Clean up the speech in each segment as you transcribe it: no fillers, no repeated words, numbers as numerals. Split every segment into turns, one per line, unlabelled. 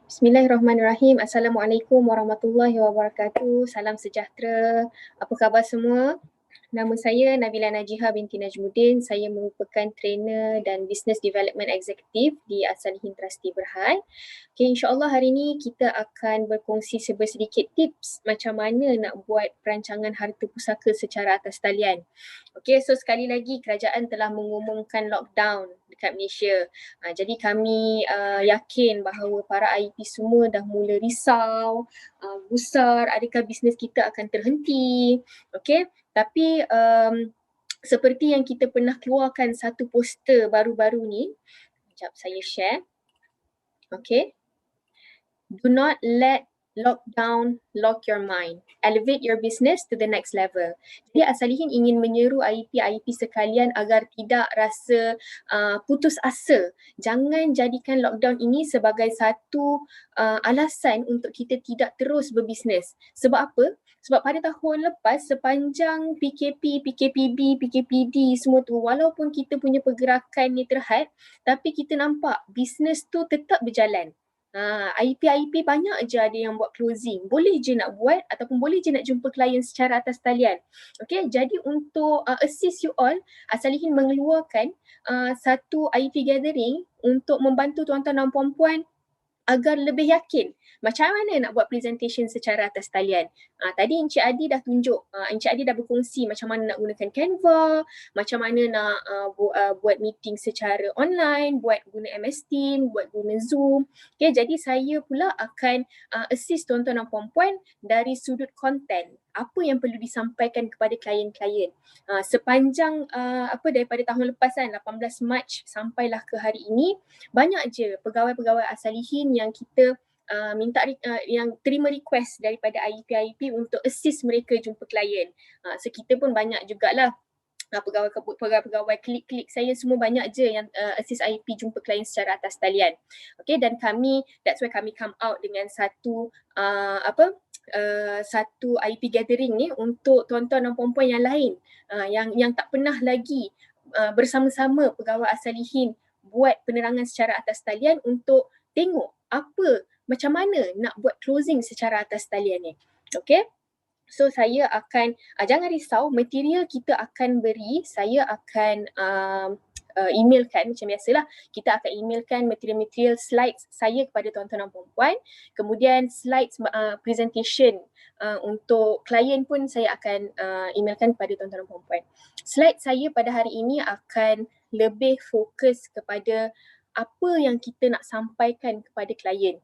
Bismillahirrahmanirrahim. Assalamualaikum warahmatullahi wabarakatuh. Salam sejahtera. Apa khabar semua? Nama saya Nabila Najiha binti Najmuddin. Saya merupakan trainer dan Business Development Executive di Asalihin Trustee Berhad. Okay, insyaAllah hari ini kita akan berkongsi sedikit tips macam mana nak buat perancangan harta pusaka secara atas talian. Okay, so sekali lagi kerajaan telah mengumumkan lockdown dekat Malaysia. Jadi kami yakin bahawa para IP semua dah mula risau, gusar, adakah bisnes kita akan terhenti. Okay, tapi seperti yang kita pernah keluarkan satu poster baru-baru ni, sekejap saya share. Okay. Do not let lockdown lock your mind. Elevate your business to the next level. Jadi Asalihin ingin menyeru IP sekalian agar tidak rasa putus asa. Jangan jadikan lockdown ini sebagai satu alasan untuk kita tidak terus berbisnes. Sebab apa? Sebab pada tahun lepas sepanjang PKP, PKPB, PKPD semua tu, walaupun kita punya pergerakan ni terhad, tapi kita nampak bisnes tu tetap berjalan. IP banyak je ada yang buat closing. Boleh je nak buat ataupun boleh je nak jumpa klien secara atas talian. Okay, jadi untuk assist you all, Asalihin mengeluarkan satu IP gathering untuk membantu tuan-tuan dan puan-puan agar lebih yakin macam mana nak buat presentation secara atas talian. Tadi Encik Adi dah tunjuk, Encik Adi dah berkongsi macam mana nak gunakan Canva, macam mana nak buat meeting secara online, buat guna MS Team, buat guna Zoom. Okay, jadi saya pula akan assist tuan-tuan dan puan-puan dari sudut konten. Apa yang perlu disampaikan kepada klien-klien. Sepanjang daripada tahun lepas kan, 18 Mac sampailah ke hari ini, banyak je pegawai-pegawai Asalihin yang kita yang terima request daripada IP untuk assist mereka jumpa klien. So kita pun banyak jugalah pegawai klik-klik saya semua banyak je yang assist IP jumpa klien secara atas talian. Okay, dan that's why kami come out dengan satu satu IP gathering ni untuk tuan-tuan dan puan-puan yang lain yang tak pernah lagi bersama-sama pegawai Asalihin buat penerangan secara atas talian untuk tengok macam mana nak buat closing secara atas talian ni. Okay. So saya akan, jangan risau, material kita akan beri, saya akan emailkan macam biasalah, kita akan emailkan material-material slides saya kepada tuan-tuan dan puan-puan. Kemudian slides presentation untuk klien pun saya akan emailkan kepada tuan-tuan dan puan-puan. Slide saya pada hari ini akan lebih fokus kepada apa yang kita nak sampaikan kepada klien.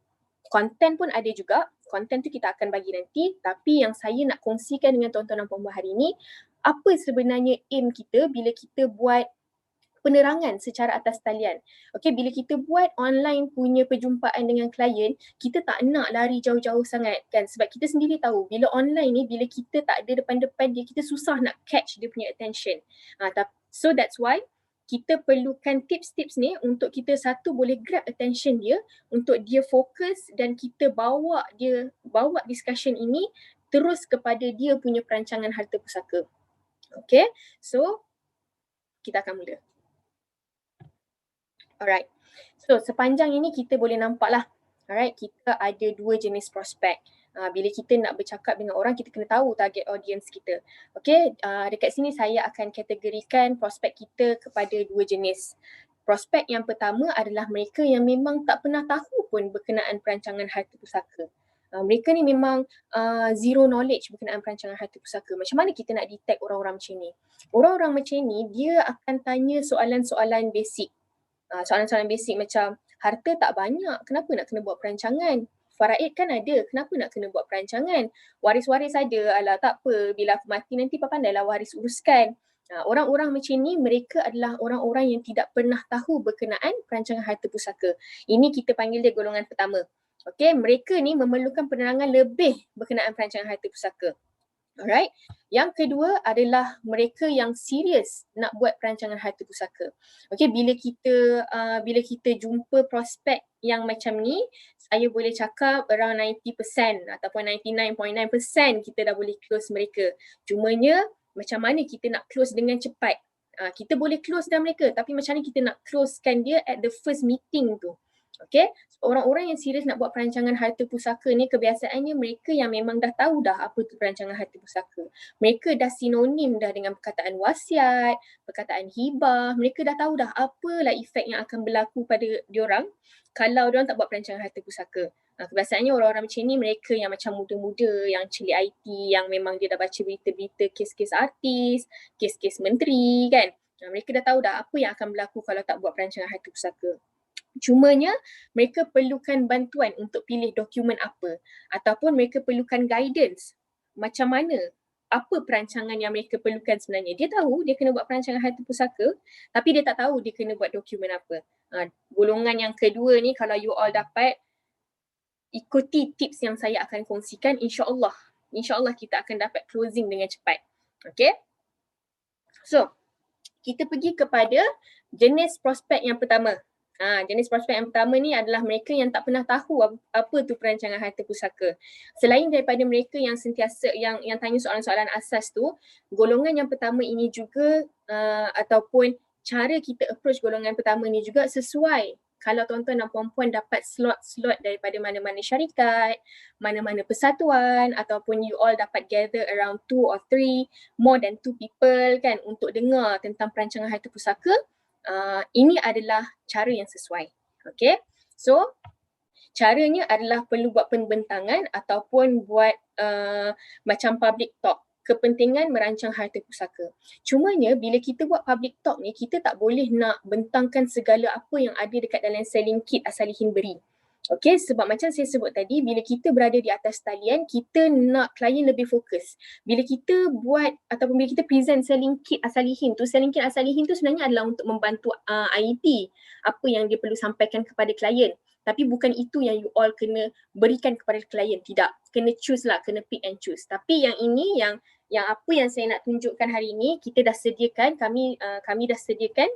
Konten pun ada juga, konten tu kita akan bagi nanti, tapi yang saya nak kongsikan dengan tuan-tuan dan puan-puan hari ini, apa sebenarnya aim kita bila kita buat penerangan secara atas talian. Okay, bila kita buat online punya perjumpaan dengan klien, kita tak nak lari jauh-jauh sangat kan, sebab kita sendiri tahu bila online ni, bila kita tak ada depan-depan dia, kita susah nak catch dia punya attention. So that's why kita perlukan tips-tips ni untuk kita satu boleh grab attention dia, untuk dia fokus dan kita bawa discussion ini terus kepada dia punya perancangan harta pusaka. Okay, so kita akan mula. Alright, so sepanjang ini kita boleh nampak lah, alright, kita ada dua jenis prospek. Bila kita nak bercakap dengan orang, kita kena tahu target audience kita. Okay, dekat sini saya akan kategorikan prospek kita kepada dua jenis. Prospek yang pertama adalah mereka yang memang tak pernah tahu pun berkenaan perancangan harta pusaka. Mereka ni memang zero knowledge berkenaan perancangan harta pusaka. Macam mana kita nak detect orang-orang macam ni? Orang-orang macam ni, dia akan tanya soalan-soalan basic. Soalan-soalan basic macam, harta tak banyak, kenapa nak kena buat perancangan? Faraid kan ada, kenapa nak kena buat perancangan? Waris-waris ada, alah tak apa, bila aku mati nanti pandailah waris uruskan. Orang-orang macam ni, mereka adalah orang-orang yang tidak pernah tahu berkenaan perancangan harta pusaka. Ini kita panggil dia golongan pertama. Okay, mereka ni memerlukan penerangan lebih berkenaan perancangan harta pusaka. Alright, yang kedua adalah mereka yang serius nak buat perancangan harta pusaka. Okay, bila kita jumpa prospek yang macam ni, saya boleh cakap around 90% ataupun 99.9% kita dah boleh close mereka. Cumanya macam mana kita nak close dengan cepat. Kita boleh close dah mereka, tapi macam mana kita nak closekan dia at the first meeting tu. Okay, orang-orang yang serius nak buat perancangan harta pusaka ni kebiasaannya mereka yang memang dah tahu dah apa tu perancangan harta pusaka. Mereka dah sinonim dah dengan perkataan wasiat, perkataan hibah. Mereka dah tahu dah apalah efek yang akan berlaku pada diorang kalau diorang tak buat perancangan harta pusaka. Kebiasaannya orang-orang macam ni mereka yang macam muda-muda, yang celik IT, yang memang dia dah baca berita-berita kes-kes artis, kes-kes menteri kan. Mereka dah tahu dah apa yang akan berlaku kalau tak buat perancangan harta pusaka. Cumanya mereka perlukan bantuan untuk pilih dokumen apa ataupun mereka perlukan guidance macam mana, apa perancangan yang mereka perlukan sebenarnya. Dia tahu dia kena buat perancangan harta pusaka tapi dia tak tahu dia kena buat dokumen apa. Golongan yang kedua ni kalau you all dapat ikuti tips yang saya akan kongsikan, insyaAllah kita akan dapat closing dengan cepat. Okay? So, kita pergi kepada jenis prospek yang pertama. Jenis prospek yang pertama ni adalah mereka yang tak pernah tahu apa tu perancangan harta pusaka. Selain daripada mereka yang sentiasa yang tanya soalan-soalan asas tu, golongan yang pertama ini juga ataupun cara kita approach golongan pertama ni juga sesuai. Kalau tuan-tuan dan puan-puan dapat slot-slot daripada mana-mana syarikat, mana-mana persatuan ataupun you all dapat gather around 2 or 3, more than 2 people kan untuk dengar tentang perancangan harta pusaka, ini adalah cara yang sesuai. Okay, so caranya adalah perlu buat pembentangan ataupun buat macam public talk kepentingan merancang harta pusaka. Cumanya bila kita buat public talk ni, kita tak boleh nak bentangkan segala apa yang ada dekat dalam selling kit Asalihin beri. Okay, sebab macam saya sebut tadi, bila kita berada di atas talian, kita nak klien lebih fokus. Bila kita buat ataupun bila kita present selling kit Asalihin tu sebenarnya adalah untuk membantu IEP, apa yang dia perlu sampaikan kepada klien. Tapi bukan itu yang you all kena berikan kepada klien, tidak. Kena choose lah, kena pick and choose. Tapi yang ini, yang apa yang saya nak tunjukkan hari ini, kita dah sediakan, kami dah sediakan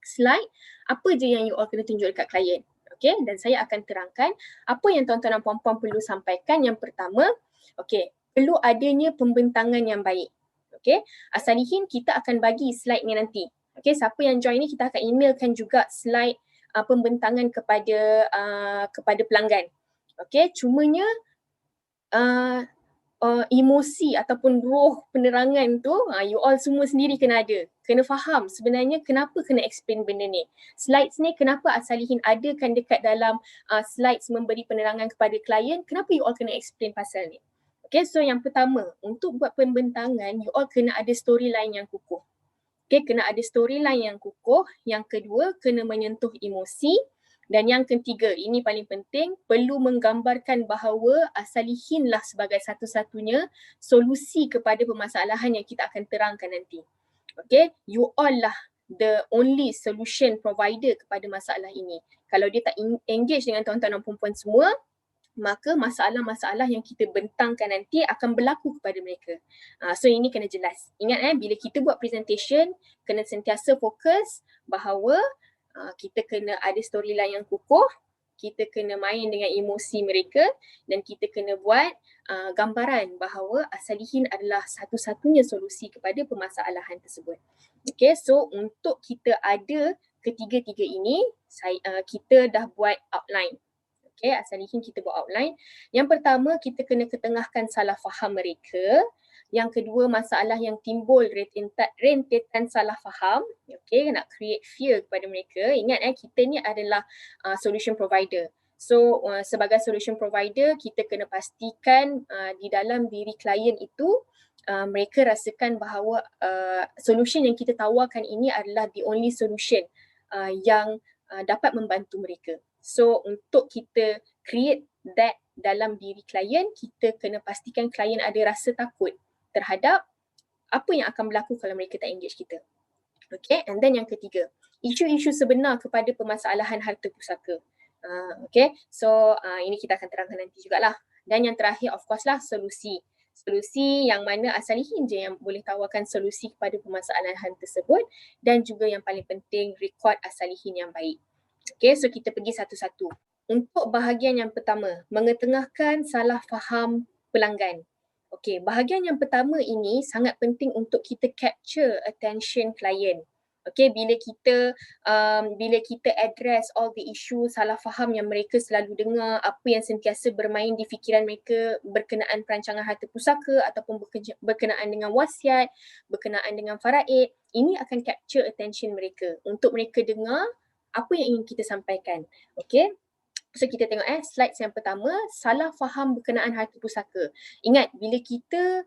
slide apa je yang you all kena tunjuk dekat klien. Okay, dan saya akan terangkan apa yang tuan-tuan dan puan-puan perlu sampaikan. Yang pertama, okay, perlu adanya pembentangan yang baik. Okay, Asalihin kita akan bagi slide ni nanti. Okay, siapa yang join ni kita akan emailkan juga slide pembentangan kepada pelanggan. Okay, cumanya emosi ataupun roh penerangan tu you all semua sendiri kena ada. Kena faham sebenarnya kenapa kena explain benda ni. Slides ni kenapa Asalihin adakan dekat dalam slides memberi penerangan kepada klien, kenapa you all kena explain pasal ni. Okay, so yang pertama, untuk buat pembentangan you all kena ada storyline yang kukuh. Okay, kena ada storyline yang kukuh. Yang kedua, kena menyentuh emosi. Dan yang ketiga, ini paling penting, perlu menggambarkan bahawa Asalihin lah sebagai satu-satunya solusi kepada permasalahan yang kita akan terangkan nanti. Okay, you all lah the only solution provider kepada masalah ini. Kalau dia tak engage dengan tuan-tuan dan perempuan semua, maka masalah-masalah yang kita bentangkan nanti akan berlaku kepada mereka. So ini kena jelas. Ingat bila kita buat presentation, kena sentiasa fokus bahawa kita kena ada storyline yang kukuh, kita kena main dengan emosi mereka dan kita kena buat gambaran bahawa Asalihin adalah satu-satunya solusi kepada permasalahan tersebut. Okay, so untuk kita ada ketiga-tiga ini, kita dah buat outline. Okay, Asalihin kita buat outline. Yang pertama, kita kena ketengahkan salah faham mereka. Yang kedua, masalah yang timbul rentetan salah faham. Okay, nak create fear kepada mereka. Ingat kita ni adalah solution provider. So sebagai solution provider, kita kena pastikan di dalam diri klien itu mereka rasakan bahawa solution yang kita tawarkan ini adalah the only solution yang dapat membantu mereka. So untuk kita create that dalam diri klien, kita kena pastikan klien ada rasa takut terhadap apa yang akan berlaku kalau mereka tak engage kita. Okay, and then yang ketiga, isu-isu sebenar kepada permasalahan harta pusaka. Okay, so ini kita akan terangkan nanti jugalah. Dan yang terakhir of course lah solusi. Solusi yang mana Asalihin je yang boleh tawarkan solusi kepada permasalahan tersebut, dan juga yang paling penting rekod Asalihin yang baik. Okay, so kita pergi satu-satu. Untuk bahagian yang pertama, mengetengahkan salah faham pelanggan. Okay, bahagian yang pertama ini sangat penting untuk kita capture attention klien. Okay, bila kita address all the issue salah faham yang mereka selalu dengar, apa yang sentiasa bermain di fikiran mereka berkenaan perancangan harta pusaka ataupun berkenaan dengan wasiat, berkenaan dengan faraid, ini akan capture attention mereka untuk mereka dengar apa yang ingin kita sampaikan. Okay, so kita tengok slides yang pertama, salah faham berkenaan harta pusaka. Ingat, bila kita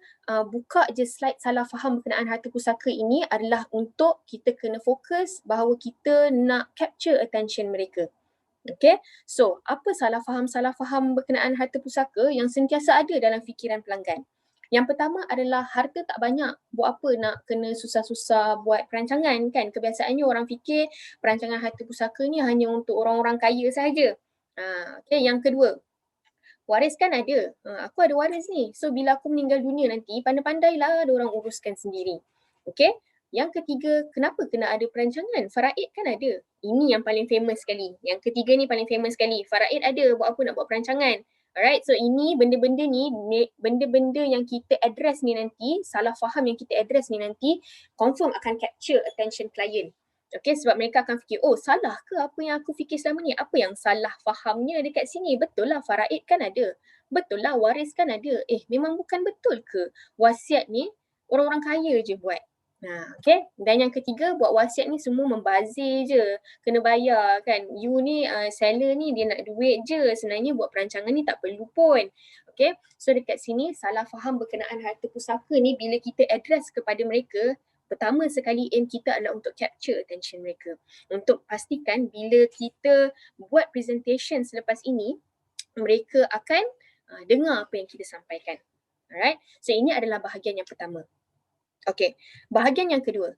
buka je slide salah faham berkenaan harta pusaka ini adalah untuk kita kena fokus bahawa kita nak capture attention mereka. Okay, so apa salah faham berkenaan harta pusaka yang sentiasa ada dalam fikiran pelanggan? Yang pertama adalah harta tak banyak, buat apa nak kena susah-susah buat perancangan kan? Kebiasaannya orang fikir perancangan harta pusaka ni hanya untuk orang-orang kaya sahaja. Okay, yang kedua, waris kan ada. Aku ada waris ni. So bila aku meninggal dunia nanti, pandai-pandailah ada orang uruskan sendiri. Okay. Yang ketiga, kenapa kena ada perancangan? Faraid kan ada. Ini yang paling famous sekali. Yang ketiga ni paling famous sekali. Faraid ada, buat apa nak buat perancangan? Alright, so ini benda-benda ni, benda-benda yang kita address ni nanti, salah faham yang kita address ni nanti, confirm akan capture attention client. Okay, sebab mereka akan fikir, oh salah ke apa yang aku fikir selama ni? Apa yang salah fahamnya dekat sini? Betul lah faraid kan ada. Betul lah waris kan ada. Memang bukan betul ke wasiat ni orang-orang kaya je buat? Okay. Dan yang ketiga, buat wasiat ni semua membazir je. Kena bayar kan. You ni, seller ni dia nak duit je. Sebenarnya buat perancangan ni tak perlu pun. Okay. So dekat sini, salah faham berkenaan harta pusaka ni bila kita address kepada mereka, pertama sekali aim kita adalah untuk capture attention mereka. Untuk pastikan bila kita buat presentation selepas ini, mereka akan dengar apa yang kita sampaikan. Alright. So ini adalah bahagian yang pertama. Okay, bahagian yang kedua.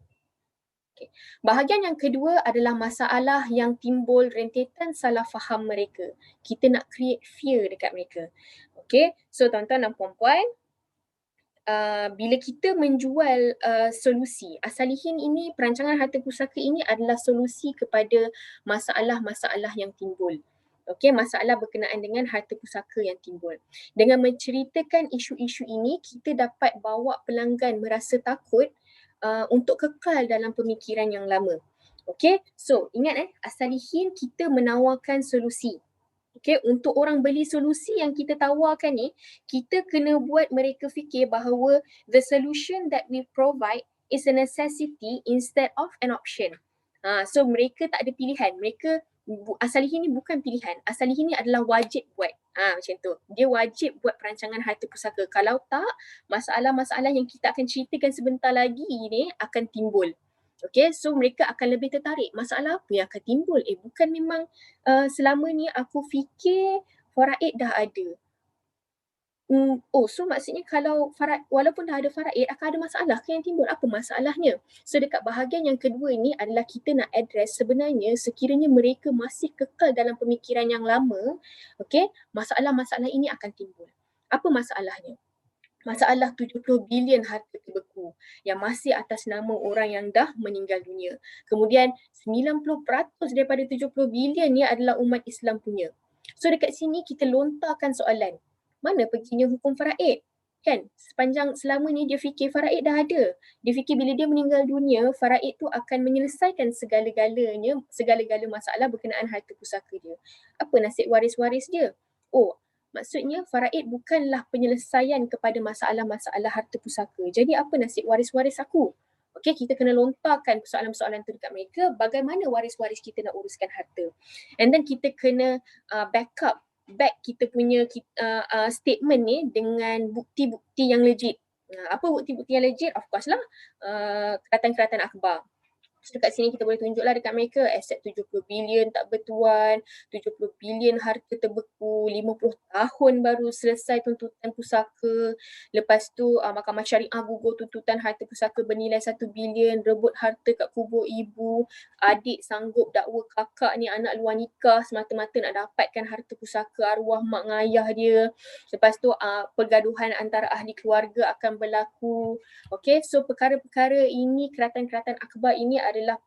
Okay. Bahagian yang kedua adalah masalah yang timbul rentetan salah faham mereka. Kita nak create fear dekat mereka. Okay, so tuan-tuan dan puan-puan, bila kita menjual solusi, Asalihin ini, perancangan harta pusaka ini adalah solusi kepada masalah-masalah yang timbul. Okay, masalah berkenaan dengan harta pusaka yang timbul. Dengan menceritakan isu-isu ini, kita dapat bawa pelanggan merasa takut untuk kekal dalam pemikiran yang lama. Okay, so ingat Asalihin kita menawarkan solusi. Okay, untuk orang beli solusi yang kita tawarkan ni, kita kena buat mereka fikir bahawa the solution that we provide is a necessity instead of an option. So mereka tak ada pilihan. Mereka Asalihin ni bukan pilihan. Asalihin ni adalah wajib buat. Macam tu. Dia wajib buat perancangan harta pusaka. Kalau tak, masalah-masalah yang kita akan ceritakan sebentar lagi ni akan timbul. Okay, so mereka akan lebih tertarik. Masalah apa yang akan timbul? Bukan memang selama ni aku fikir faraid dah ada. So maksudnya kalau walaupun dah ada faraid, akan ada masalah ke yang timbul? Apa masalahnya? So dekat bahagian yang kedua ini adalah kita nak address sebenarnya sekiranya mereka masih kekal dalam pemikiran yang lama, okay, masalah-masalah ini akan timbul. Apa masalahnya? Masalah 70 bilion harta terbeku yang masih atas nama orang yang dah meninggal dunia. Kemudian 90% daripada 70 bilion ni adalah umat Islam punya. So dekat sini kita lontarkan soalan, mana perginya hukum faraid? Kan? Selama ni dia fikir faraid dah ada. Dia fikir bila dia meninggal dunia, faraid tu akan menyelesaikan segala-gala masalah berkenaan harta pusaka dia. Apa nasib waris-waris dia? Maksudnya faraid bukanlah penyelesaian kepada masalah-masalah harta pusaka. Jadi apa nasib waris-waris aku? Okay, kita kena lontarkan persoalan-persoalan tu dekat mereka. Bagaimana waris-waris kita nak uruskan harta? And then kita kena back kita punya statement ni dengan bukti-bukti yang legit. Apa bukti-bukti yang legit? Of course lah, keratan-keratan akhbar. So dekat sini kita boleh tunjuklah dekat mereka aset 70 bilion tak bertuan, 70 bilion harta terbeku, 50 tahun baru selesai tuntutan pusaka. Lepas tu Mahkamah Syariah gugur tuntutan harta pusaka bernilai 1 bilion, rebut harta kat kubur ibu, adik sanggup dakwa kakak ni anak luar nikah semata-mata nak dapatkan harta pusaka arwah mak dengan ayah dia. Lepas tu pergaduhan antara ahli keluarga akan berlaku. Okay, so perkara-perkara ini, keratan-keratan akhbar ini adalah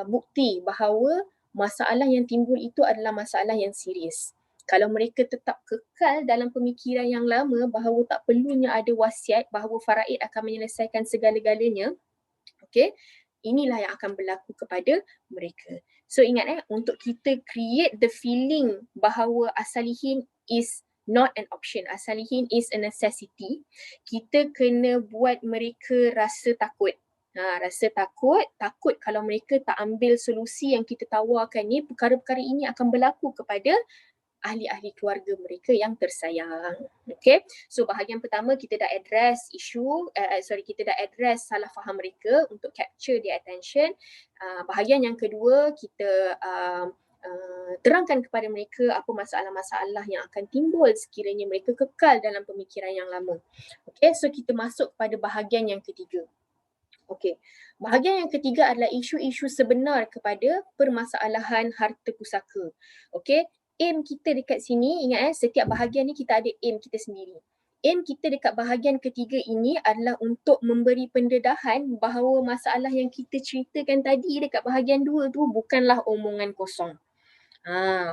bukti bahawa masalah yang timbul itu adalah masalah yang serius. Kalau mereka tetap kekal dalam pemikiran yang lama bahawa tak perlunya ada wasiat, bahawa faraid akan menyelesaikan segala-galanya, okay, inilah yang akan berlaku kepada mereka. So ingat untuk kita create the feeling bahawa asalihin is not an option, asalihin is a necessity, kita kena buat mereka rasa takut. Rasa takut kalau mereka tak ambil solusi yang kita tawarkan ni, perkara-perkara ini akan berlaku kepada ahli-ahli keluarga mereka yang tersayang. Okay, so bahagian pertama kita dah address kita dah address salah faham mereka untuk capture their attention. Bahagian yang kedua kita terangkan kepada mereka apa masalah-masalah yang akan timbul sekiranya mereka kekal dalam pemikiran yang lama. Okay, so kita masuk kepada bahagian yang ketiga. Okay, bahagian yang ketiga adalah isu-isu sebenar kepada permasalahan harta pusaka. Okay, aim kita dekat sini, ingat setiap bahagian ni kita ada aim kita sendiri. Aim kita dekat bahagian ketiga ini adalah untuk memberi pendedahan bahawa masalah yang kita ceritakan tadi dekat bahagian 2 tu bukanlah omongan kosong.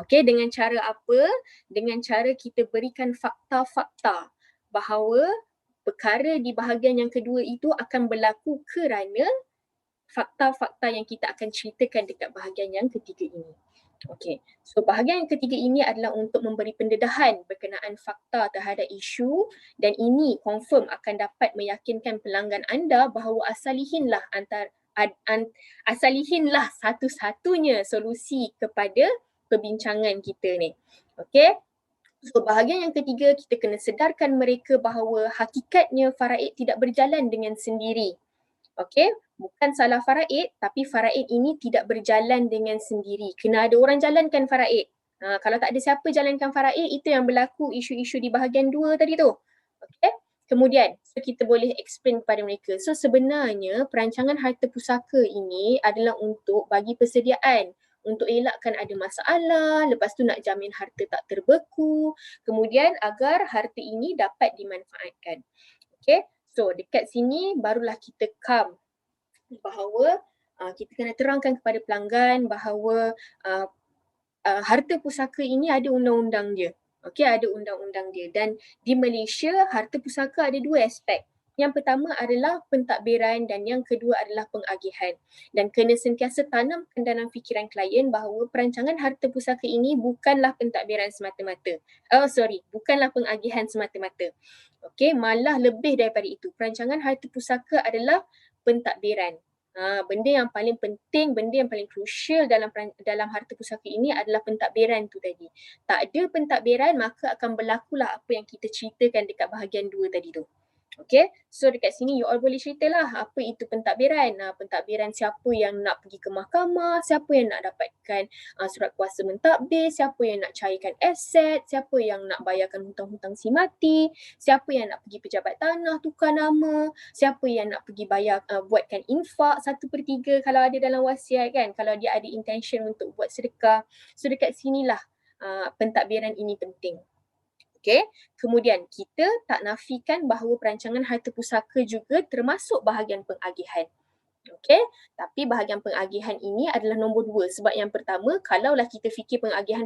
Okay, dengan cara apa? Dengan cara kita berikan fakta-fakta bahawa perkara di bahagian yang kedua itu akan berlaku kerana fakta-fakta yang kita akan ceritakan dekat bahagian yang ketiga ini. Okay, so bahagian yang ketiga ini adalah untuk memberi pendedahan berkenaan fakta terhadap isu dan ini confirm akan dapat meyakinkan pelanggan anda bahawa asalihinlah satu-satunya solusi kepada perbincangan kita ni. Okay, so bahagian yang ketiga kita kena sedarkan mereka bahawa hakikatnya faraid tidak berjalan dengan sendiri. Okay, bukan salah faraid tapi faraid ini tidak berjalan dengan sendiri. Kena ada orang jalankan faraid. Kalau tak ada siapa jalankan faraid, itu yang berlaku isu-isu di bahagian 2 tadi tu. Okay, kemudian so kita boleh explain kepada mereka. So sebenarnya perancangan harta pusaka ini adalah untuk bagi persediaan untuk elakkan ada masalah, lepas tu nak jamin harta tak terbeku, kemudian agar harta ini dapat dimanfaatkan. Okay, so dekat sini barulah kita come bahawa kita kena terangkan kepada pelanggan bahawa harta pusaka ini ada undang-undang dia. Okay, ada undang-undang dia dan di Malaysia harta pusaka ada 2 aspek. Yang pertama adalah pentadbiran dan yang kedua adalah pengagihan. Dan kena sentiasa tanamkan dalam fikiran klien bahawa perancangan harta pusaka ini bukanlah pentadbiran semata-mata. Bukanlah pengagihan semata-mata. Okay, malah lebih daripada itu. Perancangan harta pusaka adalah pentadbiran. Benda yang paling penting, benda yang paling crucial dalam harta pusaka ini adalah pentadbiran tu tadi. Tak ada pentadbiran maka akan berlakulah apa yang kita ceritakan dekat bahagian 2 tadi tu. Okay, so dekat sini you all boleh ceritalah apa itu pentadbiran. Pentadbiran siapa yang nak pergi ke mahkamah, siapa yang nak dapatkan surat kuasa mentadbir, siapa yang nak cairkan aset, siapa yang nak bayarkan hutang-hutang si mati, siapa yang nak pergi pejabat tanah tukar nama, siapa yang nak pergi bayar buatkan infak 1/3 kalau ada dalam wasiat kan, kalau dia ada intention untuk buat sedekah. So dekat sinilah pentadbiran ini penting. Okay, kemudian kita tak nafikan bahawa perancangan harta pusaka juga termasuk bahagian pengagihan. Okay, tapi bahagian pengagihan ini adalah nombor 2 sebab yang pertama, kalaulah kita fikir pengagihan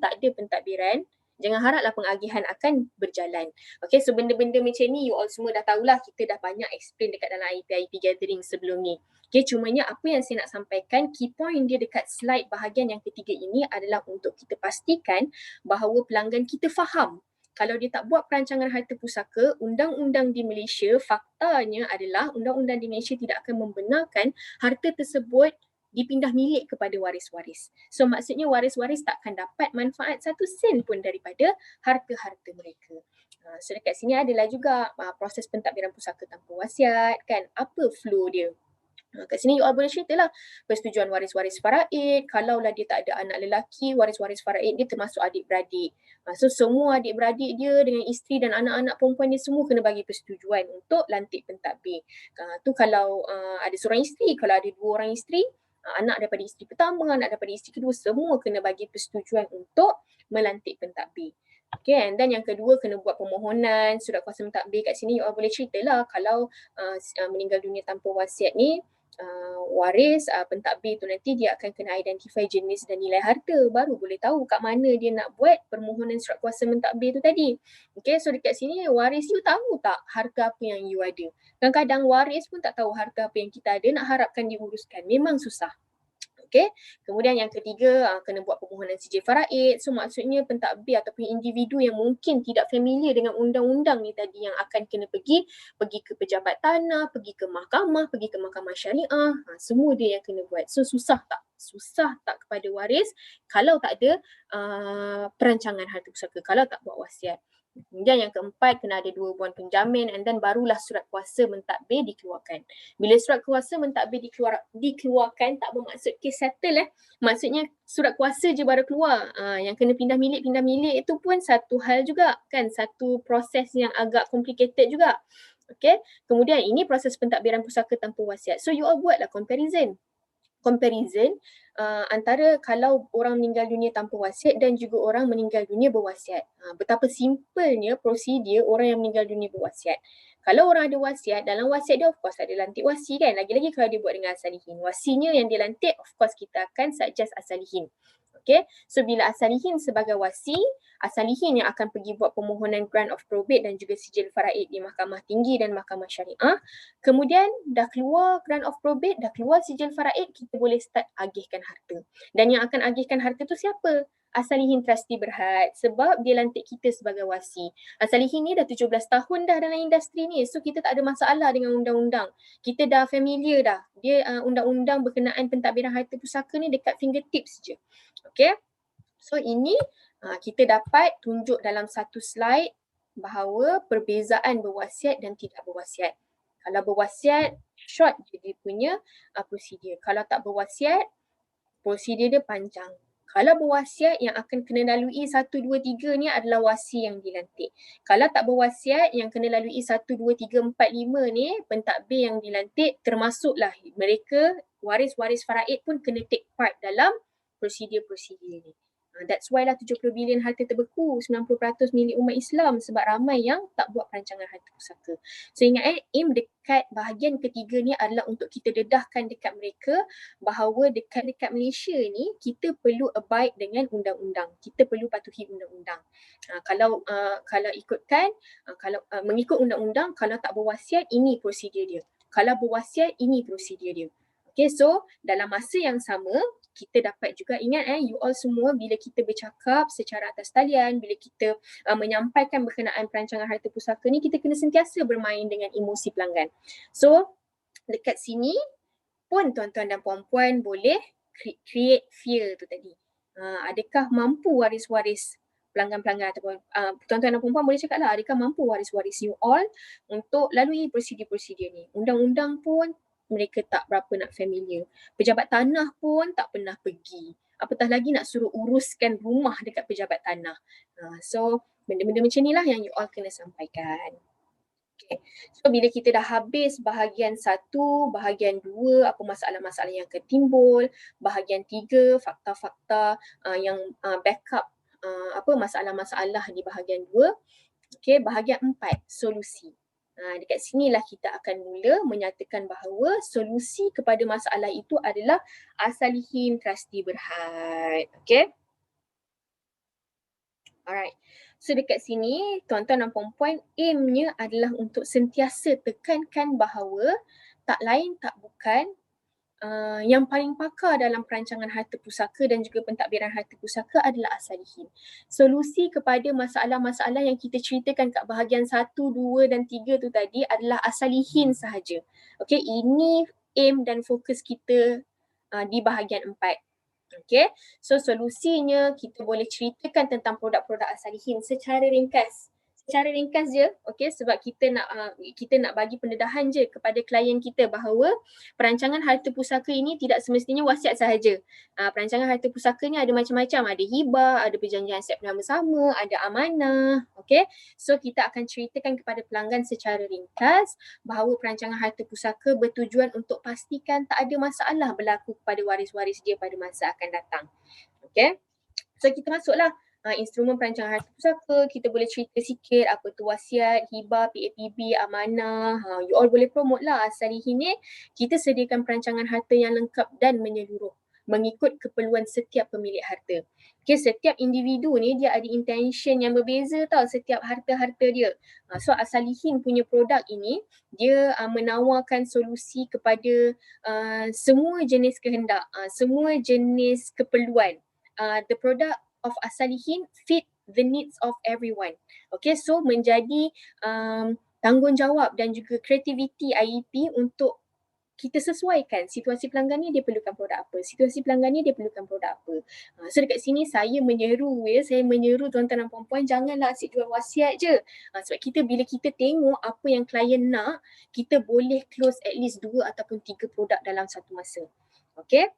tak ada pentadbiran, jangan haraplah pengagihan akan berjalan. Okay, so benda-benda macam ni you all semua dah tahulah, kita dah banyak explain dekat dalam IP gathering sebelum ni. Okay, cumanya apa yang saya nak sampaikan, key point dia dekat slide bahagian yang ketiga ini adalah untuk kita pastikan bahawa pelanggan kita faham kalau dia tak buat perancangan harta pusaka, undang-undang di Malaysia, faktanya adalah undang-undang di Malaysia tidak akan membenarkan harta tersebut dipindah milik kepada waris-waris. So maksudnya waris-waris tak akan dapat manfaat 1 sen pun daripada harta-harta mereka. So dekat sini adalah juga proses pentadbiran pusaka tanpa wasiat kan, apa flow dia. Kat sini you all boleh ceritalah persetujuan waris-waris faraid, kalaulah dia tak ada anak lelaki, waris-waris faraid dia termasuk adik-beradik. So semua adik-beradik dia dengan isteri dan anak-anak perempuan dia semua kena bagi persetujuan untuk lantik pentadbir. Tu kalau ada seorang isteri, kalau ada 2 orang isteri, anak daripada isteri pertama, anak daripada isteri kedua, semua kena bagi persetujuan untuk melantik pentadbir. Okay, dan yang kedua kena buat permohonan surat kuasa mentadbir. Kat sini you all boleh ceritalah kalau meninggal dunia tanpa wasiat ni, waris pentadbir tu nanti dia akan kena identify jenis dan nilai harta, baru boleh tahu kat mana dia nak buat permohonan surat kuasa mentadbir tu tadi. Okay, so dekat sini waris you tahu tak harta apa yang you ada. Kadang-kadang waris pun tak tahu harta apa yang kita ada, nak harapkan diuruskan memang susah. Okay. Kemudian yang ketiga, kena buat permohonan sijil faraid. So maksudnya pentadbir ataupun individu yang mungkin tidak familiar dengan undang-undang ni tadi yang akan kena pergi ke pejabat tanah, pergi ke mahkamah syariah, semua dia yang kena buat. So susah tak? Susah tak kepada waris kalau tak ada perancangan harta pusaka, kalau tak buat wasiat. Kemudian yang keempat, kena ada 2 buah penjamin, and then barulah surat kuasa mentadbir dikeluarkan. Bila surat kuasa mentadbir dikeluarkan, tak bermaksud kes settle Maksudnya surat kuasa je baru keluar. Yang kena pindah milik itu pun satu hal juga kan, satu proses yang agak complicated juga. Okay. Kemudian ini proses pentadbiran pusaka tanpa wasiat. So you all buatlah comparison antara kalau orang meninggal dunia tanpa wasiat dan juga orang meninggal dunia berwasiat. Betapa simpelnya prosedur orang yang meninggal dunia berwasiat. Kalau orang ada wasiat, dalam wasiat dia of course ada lantik wasi kan. Lagi-lagi kalau dia buat dengan asalihin. Wasinya yang dilantik, of course kita akan suggest asalihin. Okay, so bila asalihin sebagai wasi, asalihin yang akan pergi buat permohonan grant of probate dan juga sijil faraid di Mahkamah Tinggi dan Mahkamah Syariah. Kemudian dah keluar grant of probate, dah keluar sijil faraid, kita boleh start agihkan harta. Dan yang akan agihkan harta tu siapa? Asalihin trustee berhad sebab dia lantik kita sebagai wasi. Asalihin ni dah 17 tahun dah dalam industri ni. So kita tak ada masalah dengan undang-undang. Kita dah familiar dah. Dia undang-undang berkenaan pentadbiran harta pusaka ni dekat fingertips je. Okay. So ini kita dapat tunjuk dalam satu slide bahawa perbezaan berwasiat dan tidak berwasiat. Kalau berwasiat, short je dia punya prosedur. Kalau tak berwasiat, prosedur dia panjang. Kalau berwasiat, yang akan kena lalui 1, 2, 3 ni adalah wasi yang dilantik. Kalau tak berwasiat, yang kena lalui 1, 2, 3, 4, 5 ni pentadbir yang dilantik, termasuklah mereka waris-waris faraid pun kena take part dalam prosedur-prosedur ni. That's why lah 70 bilion harta terbeku, 90% milik umat Islam sebab ramai yang tak buat perancangan harta pusaka. So ingat aim dekat bahagian ketiga ni adalah untuk kita dedahkan dekat mereka bahawa dekat Malaysia ni kita perlu abide dengan undang-undang. Kita perlu patuhi undang-undang. Kalau ikutkan, kalau mengikut undang-undang, kalau tak berwasiat ini prosedur dia. Kalau berwasiat ini prosedur dia. Okay, so dalam masa yang sama, kita dapat juga ingat you all semua bila kita bercakap secara atas talian, bila kita menyampaikan berkenaan perancangan harta pusaka ni, kita kena sentiasa bermain dengan emosi pelanggan. So dekat sini pun tuan-tuan dan puan-puan boleh create fear tu tadi. Adakah mampu waris-waris pelanggan-pelanggan ataupun tuan-tuan dan puan-puan boleh cakap lah, adakah mampu waris-waris you all untuk lalui prosedur-prosedur ni. Undang-undang pun mereka tak berapa nak familiar. Pejabat tanah pun tak pernah pergi. Apatah lagi nak suruh uruskan rumah dekat pejabat tanah. So benda-benda macam ni lah yang you all kena sampaikan. Okay. So bila kita dah habis bahagian 1, bahagian 2, apa masalah-masalah yang akan timbul, bahagian 3, fakta-fakta yang backup masalah-masalah di bahagian 2. Okay, bahagian 4, solusi. Dekat sinilah kita akan mula menyatakan bahawa solusi kepada masalah itu adalah asalihin trustee berhad. Okay. Alright. So dekat sini tuan-tuan dan puan-puan aimnya adalah untuk sentiasa tekankan bahawa tak lain tak bukan yang paling pakar dalam perancangan harta pusaka dan juga pentadbiran harta pusaka adalah asalihin. Solusi kepada masalah-masalah yang kita ceritakan kat bahagian 1, 2 dan 3 tu tadi adalah asalihin sahaja. Okay, ini aim dan fokus kita di bahagian 4. Okay, so solusinya kita boleh ceritakan tentang produk-produk asalihin secara ringkas. Secara ringkas je, okay, sebab kita nak bagi pendedahan je kepada klien kita bahawa perancangan harta pusaka ini tidak semestinya wasiat sahaja. Perancangan harta pusaka ni ada macam-macam, ada hibah, ada perjanjian aset bersama, ada amanah, okay. So kita akan ceritakan kepada pelanggan secara ringkas bahawa perancangan harta pusaka bertujuan untuk pastikan tak ada masalah berlaku kepada waris-waris dia pada masa akan datang. Okay. So kita masuklah instrumen perancangan harta pusaka, kita boleh cerita sikit apa tu wasiat, hibah, PAPB, amanah. You all boleh promote lah. Salihin ni kita sediakan perancangan harta yang lengkap dan menyeluruh mengikut keperluan setiap pemilik harta. Okay, setiap individu ni dia ada intention yang berbeza tau setiap harta-harta dia. So Asalihin punya produk ini dia menawarkan solusi kepada semua jenis kehendak, semua jenis keperluan. The product of Asalihin fit the needs of everyone. Okay, so menjadi tanggungjawab dan juga kreativiti IEP untuk kita sesuaikan situasi pelanggan ni dia perlukan produk apa, situasi pelanggan ni dia perlukan produk apa. So dekat sini saya menyeru tuan-tuan dan puan-puan janganlah asyik jual wasiat je. Sebab bila kita tengok apa yang klien nak, kita boleh close at least 2 ataupun 3 produk dalam satu masa. Okay?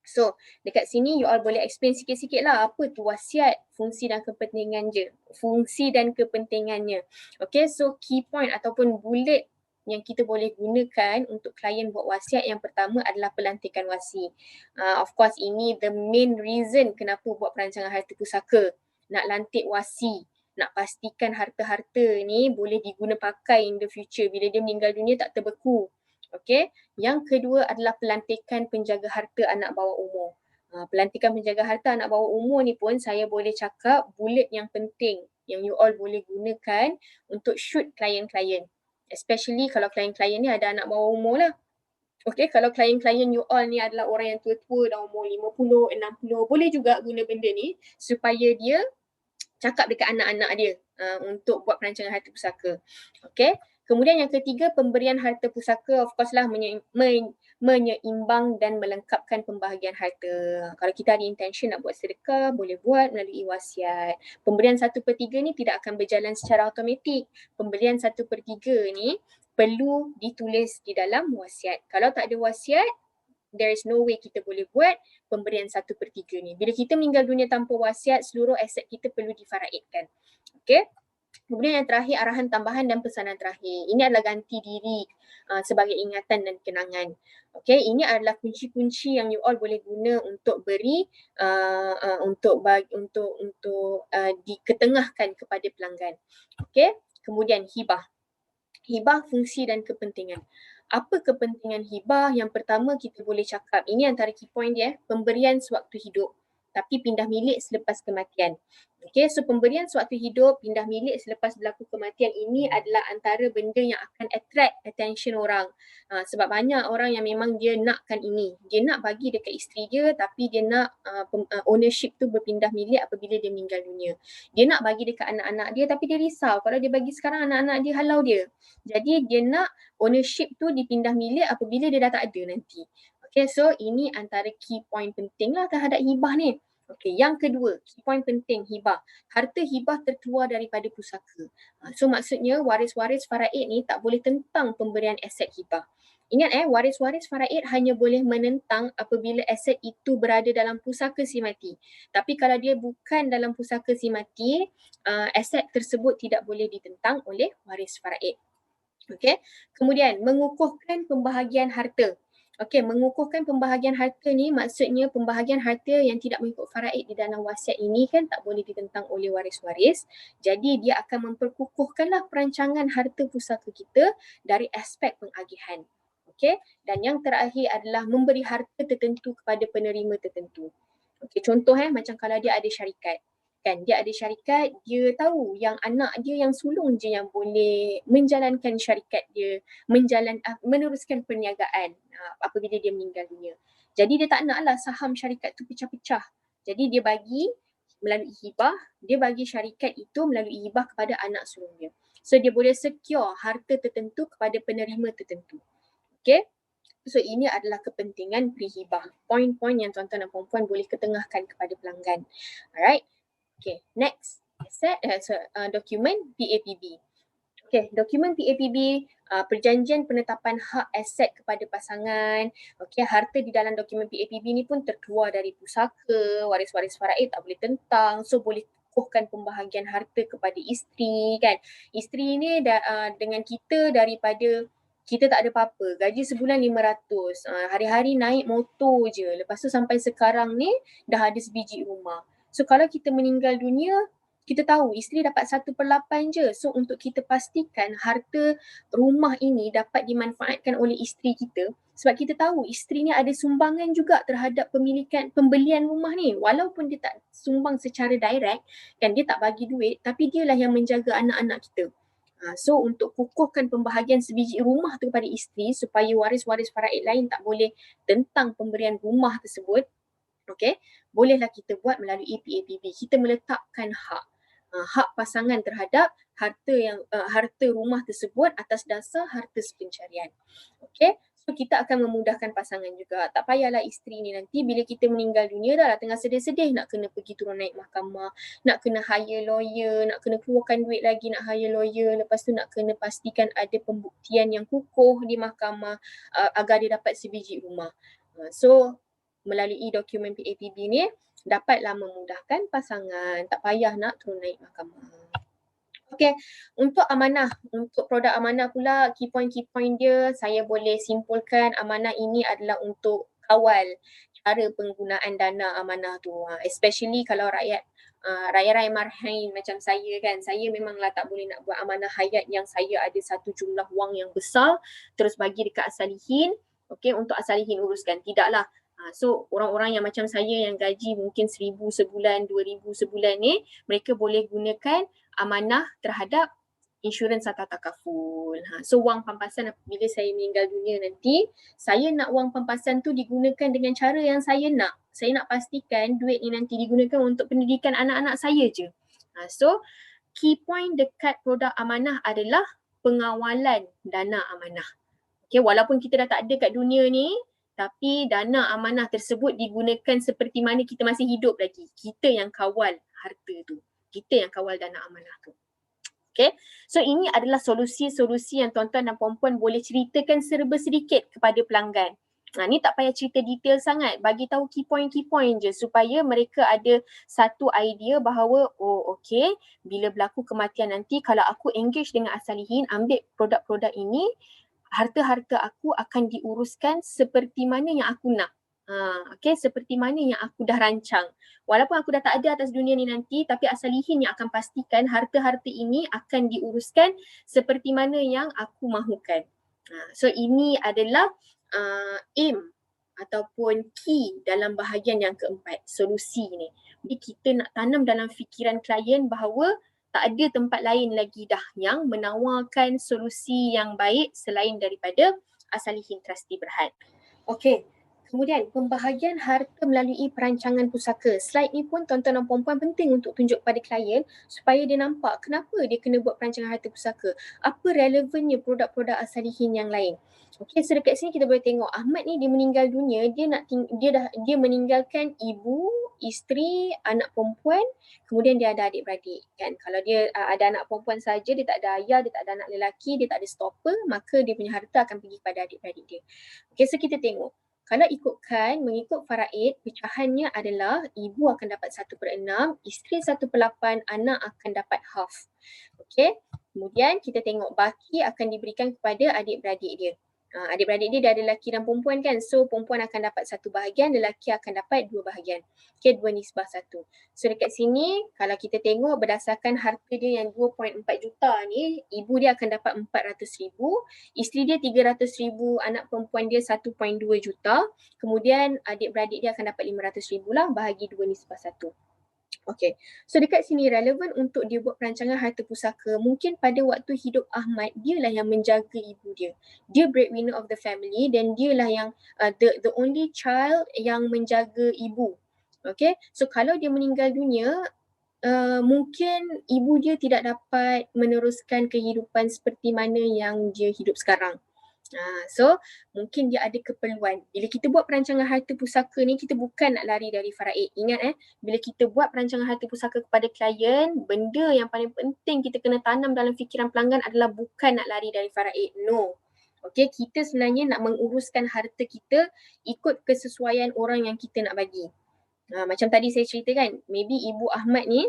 So, dekat sini you all boleh explain sikit-sikit lah apa tu wasiat, fungsi dan kepentingannya. Okay, so key point ataupun bullet yang kita boleh gunakan untuk klien buat wasiat yang pertama adalah pelantikan wasi. Of course, ini the main reason kenapa buat perancangan harta pusaka. Nak lantik wasi, nak pastikan harta-harta ni boleh diguna pakai in the future bila dia meninggal dunia tak terbeku. Okay. Yang kedua adalah pelantikan penjaga harta anak bawah umur. Pelantikan penjaga harta anak bawah umur ni pun saya boleh cakap bullet yang penting yang you all boleh gunakan untuk shoot klien-klien. Especially kalau klien-klien ni ada anak bawah umur lah. Okay, kalau klien-klien you all ni adalah orang yang tua-tua dah umur 50, 60, boleh juga guna benda ni supaya dia cakap dekat anak-anak dia untuk buat perancangan harta pusaka. Okay. Kemudian yang ketiga, pemberian harta pusaka of course lah menyeimbang dan melengkapkan pembahagian harta. Kalau kita ada intention nak buat sedekah, boleh buat melalui wasiat. Pemberian 1/3 ni tidak akan berjalan secara automatik. Pemberian 1/3 ni perlu ditulis di dalam wasiat. Kalau tak ada wasiat, there is no way kita boleh buat pemberian 1/3 ni. Bila kita meninggal dunia tanpa wasiat, seluruh aset kita perlu difaraidkan. Okay. Kemudian yang terakhir, arahan tambahan dan pesanan terakhir. Ini adalah ganti diri sebagai ingatan dan kenangan. Okay, ini adalah kunci-kunci yang you all boleh guna untuk beri diketengahkan kepada pelanggan. Okay, kemudian hibah. Hibah, fungsi dan kepentingan. Apa kepentingan hibah? Yang pertama kita boleh cakap, ini antara key point dia, pemberian sewaktu hidup tapi pindah milik selepas kematian. Okay, so pemberian sewaktu hidup, pindah milik selepas berlaku kematian ini adalah antara benda yang akan attract attention orang. Sebab banyak orang yang memang dia nakkan ini. Dia nak bagi dekat isteri dia tapi dia nak ownership tu berpindah milik apabila dia meninggal dunia. Dia nak bagi dekat anak-anak dia tapi dia risau kalau dia bagi sekarang anak-anak dia halau dia. Jadi dia nak ownership tu dipindah milik apabila dia dah tak ada nanti. Okay, so ini antara key point penting lah terhadap hibah ni. Okay, yang kedua, key point penting hibah. Harta hibah terkeluar daripada pusaka. So maksudnya waris-waris faraid ni tak boleh tentang pemberian aset hibah. Ingat waris-waris faraid hanya boleh menentang apabila aset itu berada dalam pusaka si mati. Tapi kalau dia bukan dalam pusaka si mati, aset tersebut tidak boleh ditentang oleh waris faraid. Okay, kemudian mengukuhkan pembahagian harta. Okey, mengukuhkan pembahagian harta ni maksudnya pembahagian harta yang tidak mengikut faraid di dalam wasiat ini kan tak boleh ditentang oleh waris-waris. Jadi dia akan memperkukuhkanlah perancangan harta pusaka kita dari aspek pengagihan. Okey, dan yang terakhir adalah memberi harta tertentu kepada penerima tertentu. Okey, contoh macam kalau dia ada syarikat. Kan dia ada syarikat, dia tahu yang anak dia yang sulung je yang boleh menjalankan syarikat dia, meneruskan perniagaan apabila dia meninggal dunia. Jadi dia tak naklah saham syarikat tu pecah-pecah. Jadi dia bagi melalui hibah, dia bagi syarikat itu melalui hibah kepada anak sulung dia. So dia boleh secure harta tertentu kepada penerima tertentu. Okay. So ini adalah kepentingan prihibah. Poin-poin yang tuan-tuan dan puan-puan boleh ketengahkan kepada pelanggan. Alright. Okay, next. Dokumen PAPB. Okay, dokumen PAPB, perjanjian penetapan hak aset kepada pasangan. Okay, harta di dalam dokumen PAPB ni pun terkeluar dari pusaka, waris-waris faraid tak boleh tentang. So boleh kukuhkan pembahagian harta kepada isteri kan. Isteri ni dengan kita daripada kita tak ada apa-apa, gaji sebulan 500, hari-hari naik motor je. Lepas tu sampai sekarang ni dah ada sebiji rumah. So kalau kita meninggal dunia, kita tahu isteri dapat 1/8 je. So untuk kita pastikan harta rumah ini dapat dimanfaatkan oleh isteri kita, sebab kita tahu isteri ni ada sumbangan juga terhadap pembelian rumah ni. Walaupun dia tak sumbang secara direct, kan dia tak bagi duit, tapi dialah yang menjaga anak-anak kita. So untuk kukuhkan pembahagian sebiji rumah tu kepada isteri supaya waris-waris faraid lain tak boleh tentang pemberian rumah tersebut, okey, bolehlah kita buat melalui PAPB. Kita meletakkan hak pasangan terhadap harta rumah tersebut atas dasar harta sepencarian. Okey, so kita akan memudahkan pasangan juga. Tak payahlah isteri ni nanti bila kita meninggal dunia dah tengah sedih-sedih nak kena pergi turun naik mahkamah, nak kena hire lawyer, nak kena keluarkan duit lagi nak hire lawyer, lepas tu nak kena pastikan ada pembuktian yang kukuh di mahkamah agar dia dapat sebiji rumah. So melalui dokumen PAPB ni dapatlah memudahkan pasangan, tak payah nak turun naik mahkamah. Okey, untuk amanah, untuk produk amanah pula, key point dia saya boleh simpulkan amanah ini adalah untuk kawal cara penggunaan dana amanah tu, especially kalau rakyat marhain macam saya kan, saya memanglah tak boleh nak buat amanah hayat yang saya ada satu jumlah wang yang besar terus bagi dekat asalihin, okey, untuk asalihin uruskan. Tidaklah. So orang-orang yang macam saya yang gaji mungkin 1,000 sebulan, 2,000 sebulan ni, mereka boleh gunakan amanah terhadap insurans atau takaful. So wang pampasan apabila saya meninggal dunia nanti, saya nak wang pampasan tu digunakan dengan cara yang saya nak. Saya nak pastikan duit ni nanti digunakan untuk pendidikan anak-anak saya je. So key point dekat produk amanah adalah pengawalan dana amanah. Okay, walaupun kita dah tak ada kat dunia ni, tapi dana amanah tersebut digunakan seperti mana kita masih hidup lagi. Kita yang kawal harta tu. Kita yang kawal dana amanah tu. Okay, so ini adalah solusi-solusi yang tuan-tuan dan puan-puan boleh ceritakan serba sedikit kepada pelanggan. Ni tak payah cerita detail sangat, bagi tahu key point je supaya mereka ada satu idea bahawa oh okey, bila berlaku kematian nanti kalau aku engage dengan asalihin ambil produk-produk ini, harta-harta aku akan diuruskan seperti mana yang aku nak. Okay, seperti mana yang aku dah rancang. Walaupun aku dah tak ada atas dunia ni nanti, tapi asalihin yang akan pastikan harta-harta ini akan diuruskan seperti mana yang aku mahukan. So ini adalah aim ataupun key dalam bahagian yang keempat, solusi ni. Jadi kita nak tanam dalam fikiran klien bahawa tak ada tempat lain lagi dah yang menawarkan solusi yang baik selain daripada Asalihin Trustee Berhad. Okey, kemudian pembahagian harta melalui perancangan pusaka. Slide ni pun tuan-tuan dan puan-puan penting untuk tunjuk kepada klien supaya dia nampak kenapa dia kena buat perancangan harta pusaka. Apa relevannya produk-produk Asalihin yang lain. Okey, so dekat sini kita boleh tengok Ahmad ni dia meninggal dunia, dia meninggalkan ibu, isteri, anak perempuan, kemudian dia ada adik-beradik kan. Kalau dia ada anak perempuan saja, dia tak ada ayah, dia tak ada anak lelaki, dia tak ada stopper, maka dia punya harta akan pergi kepada adik-beradik dia. Okey, so kita tengok. Kalau mengikut faraid, pecahannya adalah ibu akan dapat 1/6, isteri 1/8, anak akan dapat half. Okey. Kemudian kita tengok baki akan diberikan kepada adik-beradik dia. Adik-beradik dia ada lelaki dan perempuan kan. So perempuan akan dapat 1 bahagian, lelaki akan dapat 2 bahagian. Okay, 2:1. So dekat sini kalau kita tengok berdasarkan harta dia yang 2.4 juta ni, ibu dia akan dapat 400,000, isteri dia 300,000, anak perempuan dia 1.2 juta. Kemudian adik-beradik dia akan dapat 500,000 lah, bahagi 2:1. Okay, so dekat sini relevan untuk dia buat perancangan harta pusaka. Mungkin pada waktu hidup Ahmad, dialah yang menjaga ibu dia. Dia breadwinner of the family dan dialah yang the only child yang menjaga ibu. Okay, so kalau dia meninggal dunia, mungkin ibu dia tidak dapat meneruskan kehidupan seperti mana yang dia hidup sekarang. So mungkin dia ada keperluan. Bila kita buat perancangan harta pusaka ni, kita bukan nak lari dari faraid. Ingat bila kita buat perancangan harta pusaka kepada klien, benda yang paling penting kita kena tanam dalam fikiran pelanggan adalah bukan nak lari dari faraid. No. Okay, kita sebenarnya nak menguruskan harta kita ikut kesesuaian orang yang kita nak bagi. Macam tadi saya ceritakan, maybe ibu Ahmad ni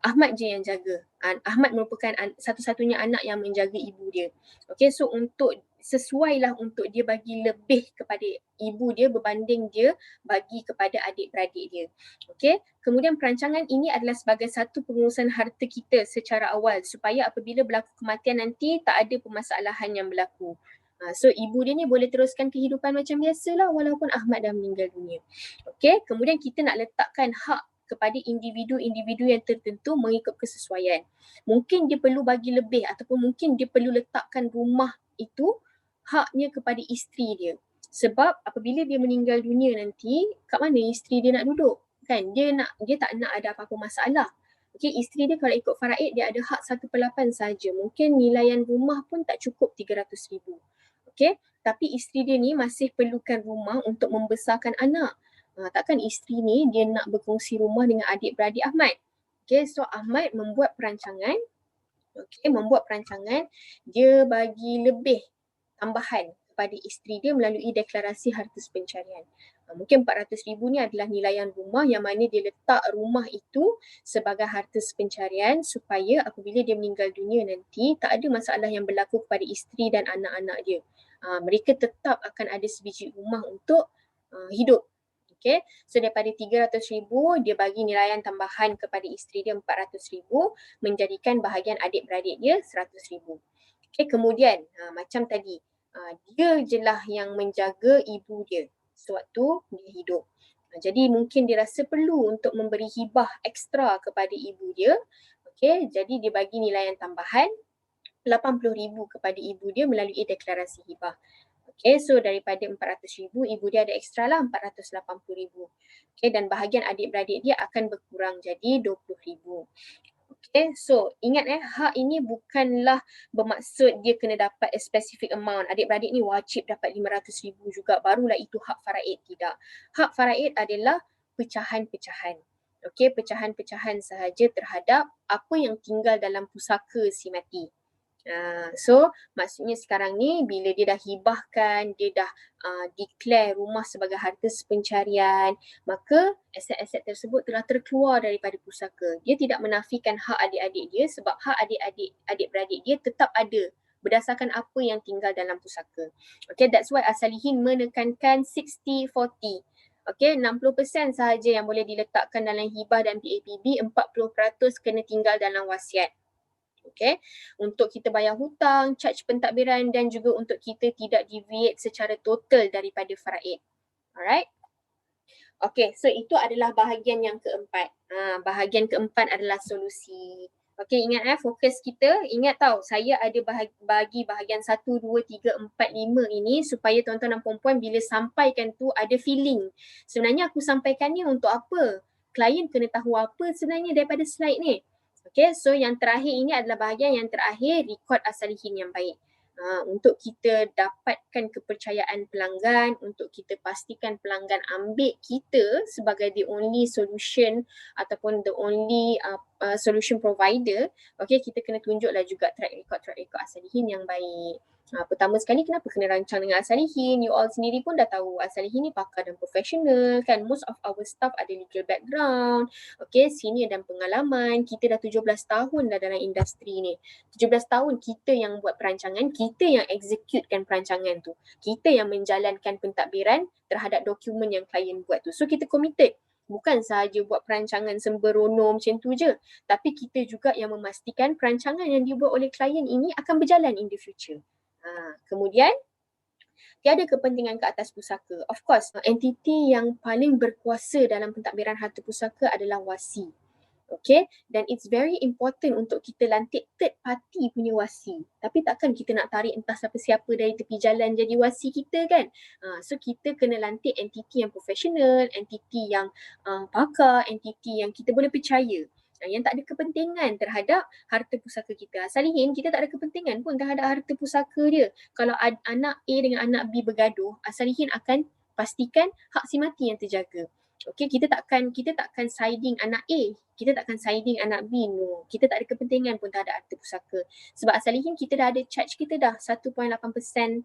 Ahmad je yang jaga. Ahmad merupakan satu-satunya anak yang menjaga ibu dia. Okay, so untuk sesuailah untuk dia bagi lebih kepada ibu dia berbanding dia bagi kepada adik-beradik dia. Okay, kemudian perancangan ini adalah sebagai satu pengurusan harta kita secara awal supaya apabila berlaku kematian nanti tak ada permasalahan yang berlaku. So ibu dia ni boleh teruskan kehidupan macam biasalah walaupun Ahmad dah meninggal dunia. Okay, kemudian kita nak letakkan hak kepada individu-individu yang tertentu mengikut kesesuaian. Mungkin dia perlu bagi lebih ataupun mungkin dia perlu letakkan rumah itu haknya kepada isteri dia. Sebab apabila dia meninggal dunia nanti, kat mana isteri dia nak duduk? Kan dia tak nak ada apa-apa masalah. Okey, isteri dia kalau ikut faraid dia ada hak 1/8 saja. Mungkin nilaian rumah pun tak cukup 300,000. Okey, tapi isteri dia ni masih perlukan rumah untuk membesarkan anak. Takkan isteri ni dia nak berkongsi rumah dengan adik-beradik Ahmad. Okay, so Ahmad membuat perancangan. Okay, membuat perancangan. Dia bagi lebih tambahan kepada isteri dia melalui deklarasi harta pencarian. Mungkin 400,000 ni adalah nilaian rumah yang mana dia letak rumah itu sebagai harta pencarian supaya apabila dia meninggal dunia nanti tak ada masalah yang berlaku kepada isteri dan anak-anak dia. Mereka tetap akan ada sebiji rumah untuk hidup. Okay, so daripada 300,000 dia bagi nilaian tambahan kepada isteri dia 400,000 menjadikan bahagian adik-beradik dia 100,000. Okay, kemudian macam tadi dia je lah yang menjaga ibu dia sewaktu dia hidup. Jadi mungkin dia rasa perlu untuk memberi hibah ekstra kepada ibu dia. Okay, jadi dia bagi nilaian tambahan 80,000 kepada ibu dia melalui deklarasi hibah. Okay, so daripada 400,000, ibu dia ada ekstra lah 480,000. Okay, dan bahagian adik-beradik dia akan berkurang jadi 20,000. Okay, so ingat hak ini bukanlah bermaksud dia kena dapat a specific amount. Adik-beradik ni wajib dapat 500,000 juga, barulah itu hak faraid. Tidak. Hak faraid adalah pecahan-pecahan. Okay, pecahan-pecahan sahaja terhadap apa yang tinggal dalam pusaka si mati. So maksudnya sekarang ni bila dia dah hibahkan, dia dah declare rumah sebagai harta pencarian, maka aset-aset tersebut telah terkeluar daripada pusaka. Dia tidak menafikan hak adik-adik dia sebab hak adik-beradik dia tetap ada berdasarkan apa yang tinggal dalam pusaka. Okay, that's why As-Salihin menekankan 60-40. Okay, 60% sahaja yang boleh diletakkan dalam hibah dan PAPB, 40% kena tinggal dalam wasiat. Okay, untuk kita bayar hutang, charge pentadbiran dan juga untuk kita tidak deviate secara total daripada faraid. Alright. Okay, so itu adalah bahagian yang keempat. Bahagian keempat adalah solusi. Okay, ingat fokus kita. Ingat tahu, saya ada bagi bahagian 1, 2, 3, 4, 5 ini supaya tuan-tuan dan puan-puan bila sampaikan tu ada feeling. Sebenarnya aku sampaikan ni untuk apa? Klien kena tahu apa sebenarnya daripada slide ni. Okay, so yang terakhir ini adalah bahagian yang terakhir, record As-Salihin yang baik. Untuk kita dapatkan kepercayaan pelanggan, untuk kita pastikan pelanggan ambil kita sebagai the only solution ataupun the only solution provider, okay, kita kena tunjuklah juga track record As-Salihin yang baik. Pertama sekali, kenapa kena rancang dengan As-Salihin? You all sendiri pun dah tahu As-Salihin ni pakar dan profesional kan. Most of our staff ada legal background, okay, senior dan pengalaman. Kita dah 17 tahun dah dalam industri ni. 17 tahun kita yang buat perancangan, kita yang executekan perancangan tu. Kita yang menjalankan pentadbiran terhadap dokumen yang klien buat tu. So kita committed. Bukan sahaja buat perancangan sembrono macam tu je. Tapi kita juga yang memastikan perancangan yang dibuat oleh klien ini akan berjalan in the future. Kemudian, tiada kepentingan ke atas pusaka. Of course, entiti yang paling berkuasa dalam pentadbiran harta pusaka adalah wasi. Okay, dan it's very important untuk kita lantik third party punya wasi. Tapi takkan kita nak tarik entah siapa-siapa dari tepi jalan jadi wasi kita kan. So kita kena lantik entiti yang profesional, entiti yang pakar, entiti yang kita boleh percaya. Yang tak ada kepentingan terhadap harta pusaka kita. As-Salihin, kita tak ada kepentingan pun terhadap harta pusaka dia. Kalau anak A dengan anak B bergaduh, As-Salihin akan pastikan hak si mati yang terjaga. Okay, kita takkan siding anak A, kita takkan siding anak B, no. Kita tak ada kepentingan pun terhadap harta pusaka. Sebab As-Salihin kita dah ada charge kita dah 1.8%, 1%,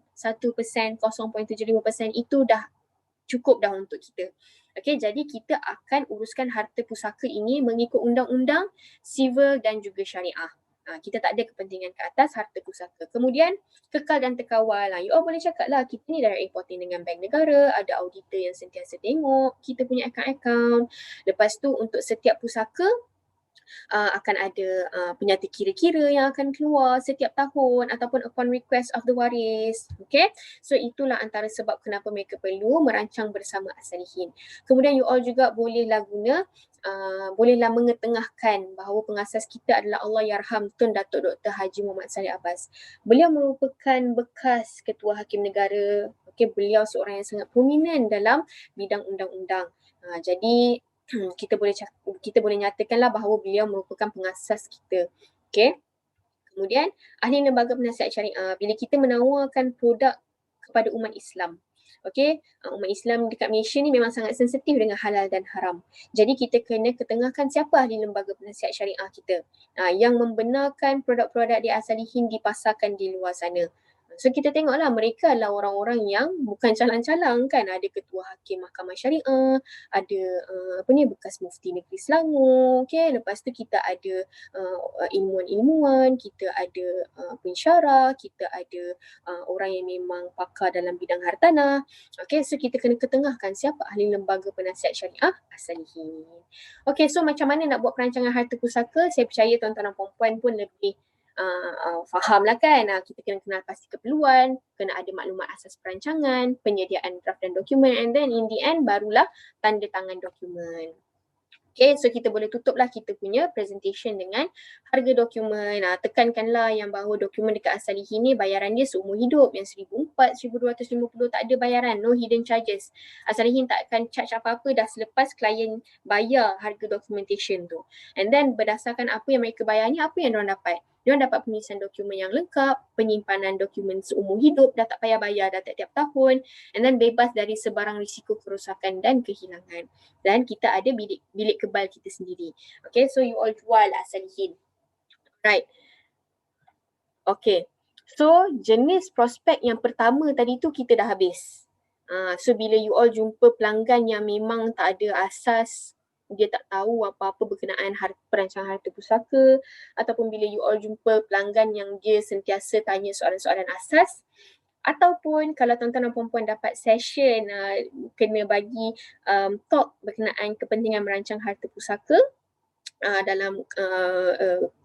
0.75% itu dah cukup dah untuk kita. Okey, jadi kita akan uruskan harta pusaka ini mengikut undang-undang sivil dan juga syariah. Kita tak ada kepentingan ke atas harta pusaka. Kemudian kekal dan terkawal. You all boleh cakap lah, kita ni dah reporting dengan bank negara, ada auditor yang sentiasa tengok kita punya akaun-akaun. Lepas tu untuk setiap pusaka akan ada penyata kira-kira yang akan keluar setiap tahun ataupun upon request of the waris. Okay, so itulah antara sebab kenapa mereka perlu merancang bersama As-Salihin. Kemudian you all juga bolehlah guna bolehlah mengetengahkan bahawa pengasas kita adalah Allahyarham Tun Datuk Dr. Haji Muhammad Saleh Abbas. Beliau merupakan bekas Ketua Hakim Negara. Okay, beliau seorang yang sangat prominent dalam bidang undang-undang. Jadi kita boleh nyatakanlah bahawa beliau merupakan pengasas kita. Okay. Kemudian ahli lembaga penasihat syariah, bila kita menawarkan produk kepada umat Islam. Okay, umat Islam dekat Malaysia ni memang sangat sensitif dengan halal dan haram. Jadi kita kena ketengahkan siapa ahli lembaga penasihat syariah kita yang membenarkan produk-produk di As-Salihin dipasarkan di luar sana. So kita tengoklah mereka adalah orang-orang yang bukan calang-calang kan. Ada ketua hakim mahkamah syariah, ada bekas mufti negeri Selangor. Okay, lepas tu kita ada ilmuwan-ilmuwan, kita ada pensyarah, kita ada orang yang memang pakar dalam bidang hartanah. Okay, so kita kena ketengahkan siapa ahli lembaga penasihat syariah As-Salihin. Okay, so macam mana nak buat perancangan harta pusaka? Saya percaya tuan-tuan dan puan-puan pun lebih faham lah kan. Kita kena kenal pasti keperluan, kena ada maklumat asas perancangan, penyediaan draft dan dokumen, and then in the end barulah tanda tangan dokumen. Okay, so kita boleh tutuplah kita punya presentation dengan harga dokumen. Tekankanlah yang bahawa dokumen dekat As-Salihin ni bayaran dia seumur hidup. Yang RM1,400, RM1,250 tak ada bayaran, no hidden charges. As-Salihin tak akan charge apa-apa dah selepas klien bayar harga documentation tu. And then berdasarkan apa yang mereka bayar ni, apa yang diorang dapat? Diorang dapat penulisan dokumen yang lengkap, penyimpanan dokumen seumur hidup, dah tak payah bayar dah tiap-tiap tahun, and then bebas dari sebarang risiko kerosakan dan kehilangan. Dan kita ada bilik kebal kita sendiri. Okay, so you all jual As-Salihin. Right. Okay, so jenis prospek yang pertama tadi tu kita dah habis. So bila you all jumpa pelanggan yang memang tak ada asas, dia tak tahu apa-apa berkenaan perancangan harta pusaka, ataupun bila you all jumpa pelanggan yang dia sentiasa tanya soalan-soalan asas, ataupun kalau tuan-tuan dan puan-puan dapat session kena bagi talk berkenaan kepentingan merancang harta pusaka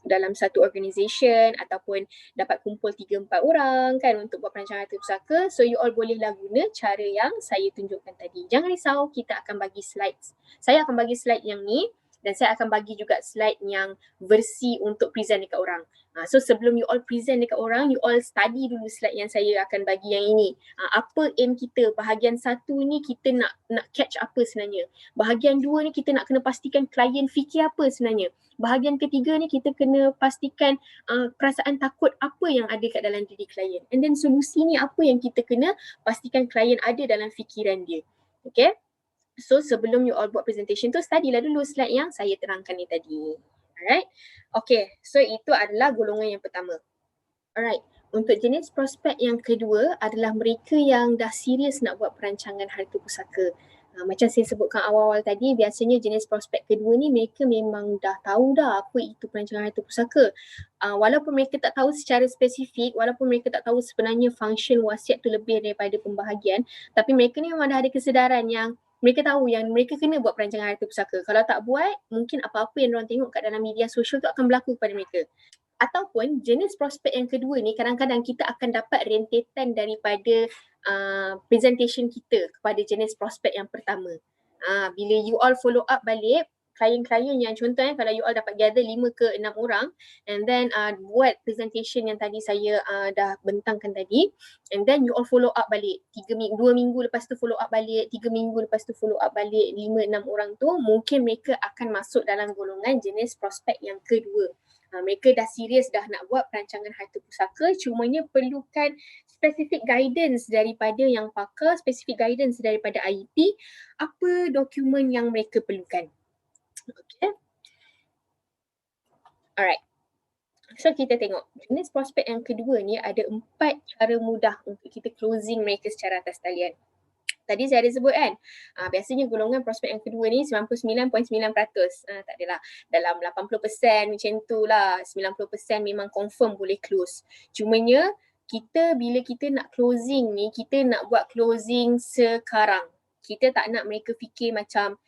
dalam satu organisation, ataupun dapat kumpul 3-4 orang kan untuk buat perancangan harta pusaka. So you all bolehlah guna cara yang saya tunjukkan tadi. Jangan risau, kita akan bagi slides. Saya akan bagi slide yang ni, dan saya akan bagi juga slide yang versi untuk present dekat orang. So sebelum you all present dekat orang, you all study dulu slide yang saya akan bagi yang ini. Apa aim kita? Bahagian satu ni kita nak catch apa sebenarnya? Bahagian dua ni kita nak kena pastikan klien fikir apa sebenarnya? Bahagian ketiga ni kita kena pastikan perasaan takut apa yang ada kat dalam diri klien. And then solusi ni apa yang kita kena pastikan klien ada dalam fikiran dia. Okay? So sebelum you all buat presentation tu, study lah dulu slide yang saya terangkan ni tadi. Alright. Okay, so itu adalah golongan yang pertama. Alright, untuk jenis prospek yang kedua adalah mereka yang dah serius nak buat perancangan harta pusaka. Macam saya sebutkan awal-awal tadi, biasanya jenis prospek kedua ni mereka memang dah tahu dah apa itu perancangan harta pusaka. Walaupun mereka tak tahu secara spesifik, walaupun mereka tak tahu sebenarnya function wasiat tu lebih daripada pembahagian, tapi mereka ni memang dah ada kesedaran yang mereka tahu yang mereka kena buat perancangan harta pusaka. Kalau tak buat, mungkin apa-apa yang diorang tengok kat dalam media sosial tu akan berlaku kepada mereka. Ataupun jenis prospek yang kedua ni, kadang-kadang kita akan dapat rentetan daripada presentation kita kepada jenis prospek yang pertama. Bila you all follow up balik, klien-klien yang contohnya kalau you all dapat gather 5 ke 6 orang, and then buat presentation yang tadi saya dah bentangkan tadi, and then you all follow up balik 2 minggu lepas tu follow up balik, 3 minggu lepas tu follow up balik 5-6 orang tu, mungkin mereka akan masuk dalam golongan jenis prospek yang kedua. Mereka dah serius dah nak buat perancangan harta pusaka, cumanya perlukan specific guidance daripada yang pakar, specific guidance daripada IT, apa dokumen yang mereka perlukan. Okay. Alright. So kita tengok jenis prospek yang kedua ni ada 4 cara mudah untuk kita closing mereka secara atas talian. Tadi saya ada sebut kan, biasanya golongan prospek yang kedua ni 99.9%. Tak adalah dalam 80% macam tu lah. 90% memang confirm boleh close. Cumanya bila kita nak closing ni, kita nak buat closing sekarang. Kita tak nak mereka fikir macam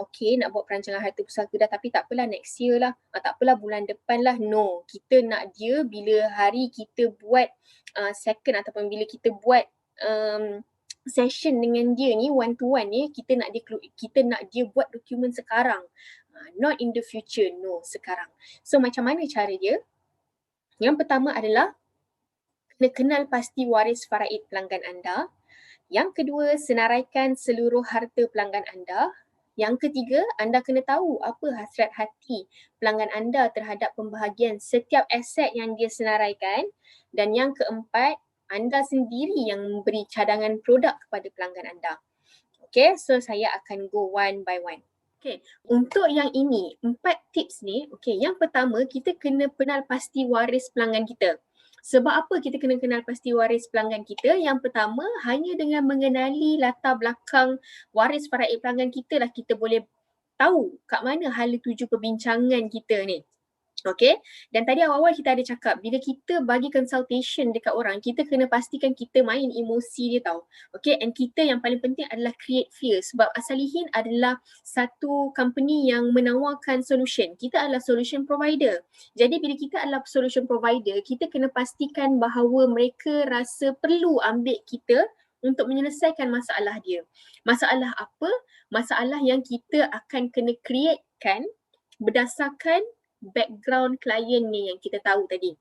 okay nak buat perancangan harta pusaka dah tapi tak apalah next year lah, tak apalah bulan depan lah. No, kita nak dia bila hari kita buat second ataupun bila kita buat session dengan dia ni one to one ni, kita nak dia buat dokumen sekarang, not in the future, no, sekarang. So macam mana cara dia? Yang pertama adalah kena kenal pasti waris faraid pelanggan anda. Yang kedua, senaraikan seluruh harta pelanggan anda. Yang ketiga, anda kena tahu apa hasrat hati pelanggan anda terhadap pembahagian setiap aset yang dia senaraikan. Dan yang keempat, anda sendiri yang memberi cadangan produk kepada pelanggan anda. Okay, so saya akan go one by one. Okay, untuk yang ini, 4 tips ni, okay, yang pertama kita kena kenal pasti waris pelanggan kita. Sebab apa kita kena kenal pasti waris pelanggan kita? Yang pertama, hanya dengan mengenali latar belakang waris faraid pelanggan kita lah kita boleh tahu kat mana hala tuju perbincangan kita ni. Okay, dan tadi awal-awal kita ada cakap bila kita bagi consultation dekat orang, kita kena pastikan kita main emosi dia tau. Okay, and kita yang paling penting adalah create fear sebab Asalihin adalah satu company yang menawarkan solution. Kita adalah solution provider. Jadi bila kita adalah solution provider, kita kena pastikan bahawa mereka rasa perlu ambil kita untuk menyelesaikan masalah dia. Masalah apa? Masalah yang kita akan kena createkan berdasarkan background klien ni yang kita tahu tadi.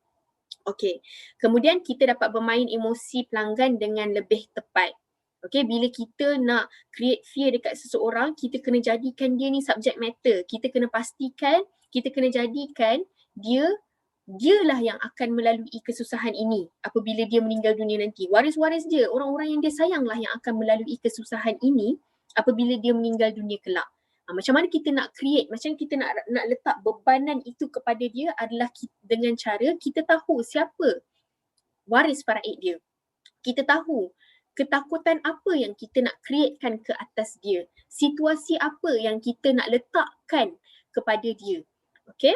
Okay, kemudian kita dapat bermain emosi pelanggan dengan lebih tepat. Okay, bila kita nak create fear dekat seseorang, kita kena jadikan dia ni subject matter. Kita kena pastikan, kita kena jadikan dialah yang akan melalui kesusahan ini apabila dia meninggal dunia nanti. Waris-waris dia, orang-orang yang dia sayang lah yang akan melalui kesusahan ini apabila dia meninggal dunia kelak. Macam mana kita nak create, macam mana kita nak letak bebanan itu kepada dia adalah dengan cara kita tahu siapa waris faraid dia. Kita tahu ketakutan apa yang kita nak createkan ke atas dia. Situasi apa yang kita nak letakkan kepada dia. Okay?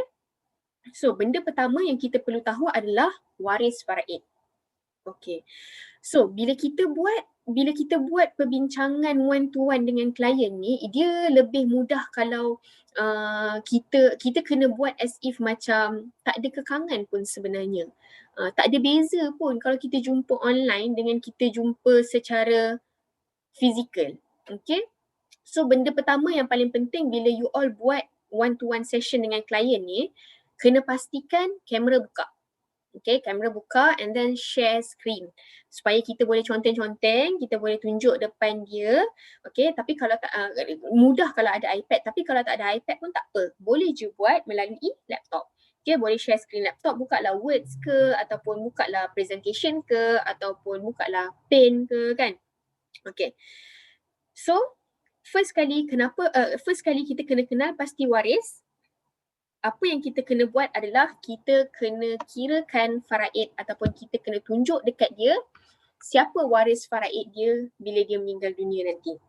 So, benda pertama yang kita perlu tahu adalah waris faraid. Okay. So, bila kita buat perbincangan one to one dengan klien ni, dia lebih mudah kalau kita kena buat as if macam tak ada kekangan pun sebenarnya. Tak ada beza pun kalau kita jumpa online dengan kita jumpa secara fizikal. Okay? So, benda pertama yang paling penting bila you all buat one to one session dengan klien ni, kena pastikan kamera buka. Okay, kamera buka and then share screen supaya kita boleh conteng-conteng, kita boleh tunjuk depan dia. Okay, tapi kalau tak mudah kalau ada iPad, tapi kalau tak ada iPad pun tak apa. Boleh je buat melalui laptop. Okay, boleh share screen laptop, bukalah Words ke ataupun bukalah presentation ke ataupun bukalah Paint ke kan. Okay. So, first kali kita kena kenal pasti waris. Apa yang kita kena buat adalah kita kena kirakan faraid ataupun kita kena tunjuk dekat dia siapa waris faraid dia bila dia meninggal dunia nanti.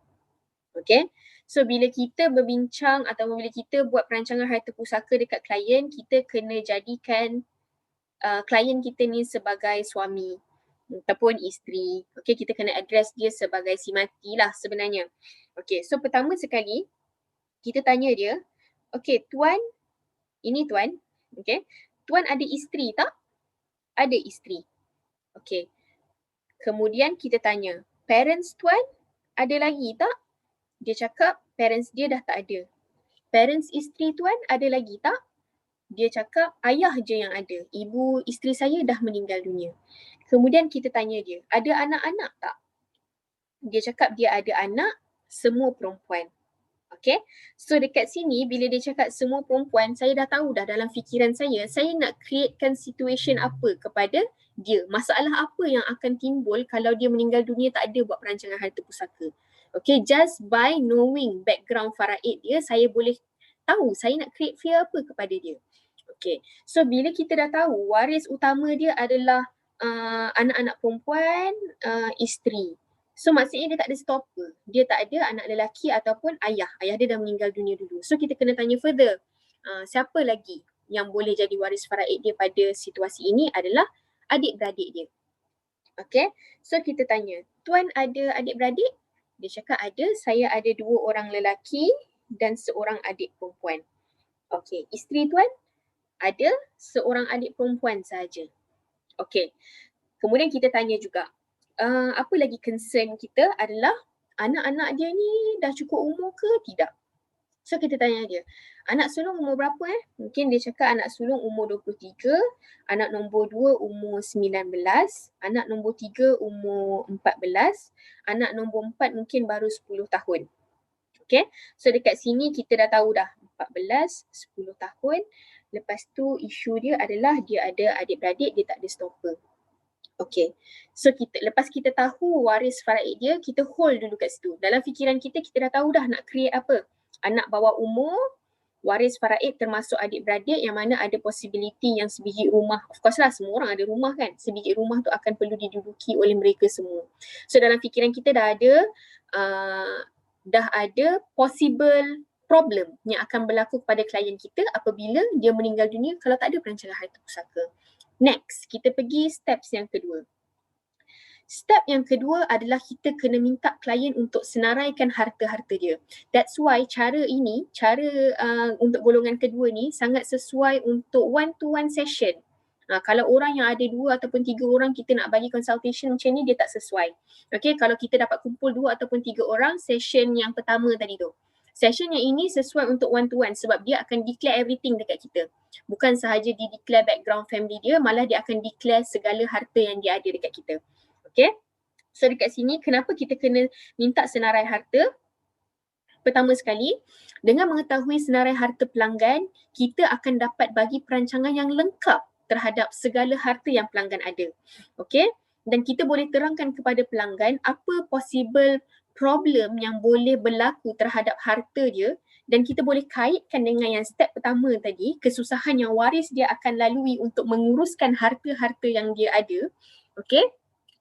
Okay. So bila kita berbincang ataupun bila kita buat perancangan harta pusaka dekat klien, kita kena jadikan klien kita ni sebagai suami ataupun isteri. Okay, kita kena address dia sebagai si mati lah sebenarnya. Okay, so pertama sekali kita tanya dia, okay tuan, ini tuan, okay. Tuan ada isteri tak? Ada isteri. Okay. Kemudian kita tanya, parents tuan ada lagi tak? Dia cakap parents dia dah tak ada. Parents isteri tuan ada lagi tak? Dia cakap ayah je yang ada. Ibu isteri saya dah meninggal dunia. Kemudian kita tanya dia, ada anak-anak tak? Dia cakap dia ada anak, semua perempuan. Okay, so dekat sini bila dia cakap semua perempuan, saya dah tahu dah dalam fikiran saya nak createkan situation apa kepada dia. Masalah apa yang akan timbul kalau dia meninggal dunia tak ada buat perancangan harta pusaka. Okay, just by knowing background faraid dia, saya boleh tahu saya nak create fear apa kepada dia. Okay, so bila kita dah tahu waris utama dia adalah anak-anak perempuan, isteri. So maksudnya dia tak ada stopper. Dia tak ada anak lelaki ataupun ayah. Ayah dia dah meninggal dunia dulu. So kita kena tanya further. Siapa lagi yang boleh jadi waris faraid dia pada situasi ini adalah adik-beradik dia. Okay. So kita tanya, tuan ada adik-beradik? Dia cakap ada. Saya ada 2 orang lelaki dan seorang adik perempuan. Okay. Isteri tuan? Ada seorang adik perempuan sahaja. Okay. Kemudian kita tanya juga, apa lagi concern kita adalah anak-anak dia ni dah cukup umur ke tidak? So kita tanya dia, anak sulung umur berapa Mungkin dia cakap anak sulung umur 23, anak nombor 2 umur 19, anak nombor 3 umur 14, anak nombor 4 mungkin baru 10 tahun. Okay, so dekat sini kita dah tahu dah 14, 10 tahun. Lepas tu isu dia adalah dia ada adik-beradik, dia tak ada stopper. Okay, so lepas kita tahu waris faraid dia, kita hold dulu kat situ. Dalam fikiran kita, kita dah tahu dah nak create apa. Anak bawah umur, waris faraid termasuk adik-beradik yang mana ada possibility yang sebiji rumah. Of course lah, semua orang ada rumah kan. Sebiji rumah tu akan perlu diduduki oleh mereka semua. So dalam fikiran kita dah ada possible problem yang akan berlaku kepada klien kita apabila dia meninggal dunia kalau tak ada perancangan harta pusaka. Next, kita pergi steps yang kedua. Step yang kedua adalah kita kena minta klien untuk senaraikan harta-harta dia. That's why cara untuk golongan kedua ni sangat sesuai untuk one-to-one session. Kalau orang yang ada 2 ataupun 3 orang kita nak bagi consultation macam ni, dia tak sesuai. Okay, kalau kita dapat kumpul 2 ataupun 3 orang, session yang pertama tadi tu. Session yang ini sesuai untuk one-to-one sebab dia akan declare everything dekat kita. Bukan sahaja dia declare background family dia, malah dia akan declare segala harta yang dia ada dekat kita. Okay, so dekat sini kenapa kita kena minta senarai harta? Pertama sekali, dengan mengetahui senarai harta pelanggan, kita akan dapat bagi perancangan yang lengkap terhadap segala harta yang pelanggan ada. Okay, dan kita boleh terangkan kepada pelanggan apa possible problem yang boleh berlaku terhadap harta dia dan kita boleh kaitkan dengan yang step pertama tadi, kesusahan yang waris dia akan lalui untuk menguruskan harta-harta yang dia ada. Okay,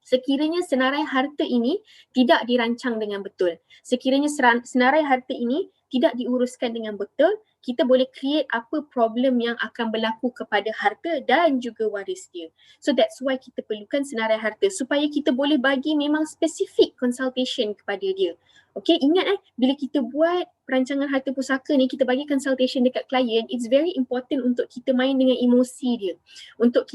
sekiranya senarai harta ini tidak dirancang dengan betul, sekiranya senarai harta ini tidak diuruskan dengan betul, kita boleh create apa problem yang akan berlaku kepada harta dan juga waris dia. So that's why kita perlukan senarai harta supaya kita boleh bagi memang spesifik consultation kepada dia. Okay, ingat bila kita buat perancangan harta pusaka ni, kita bagi consultation dekat klien, it's very important untuk kita main dengan emosi dia. Untuk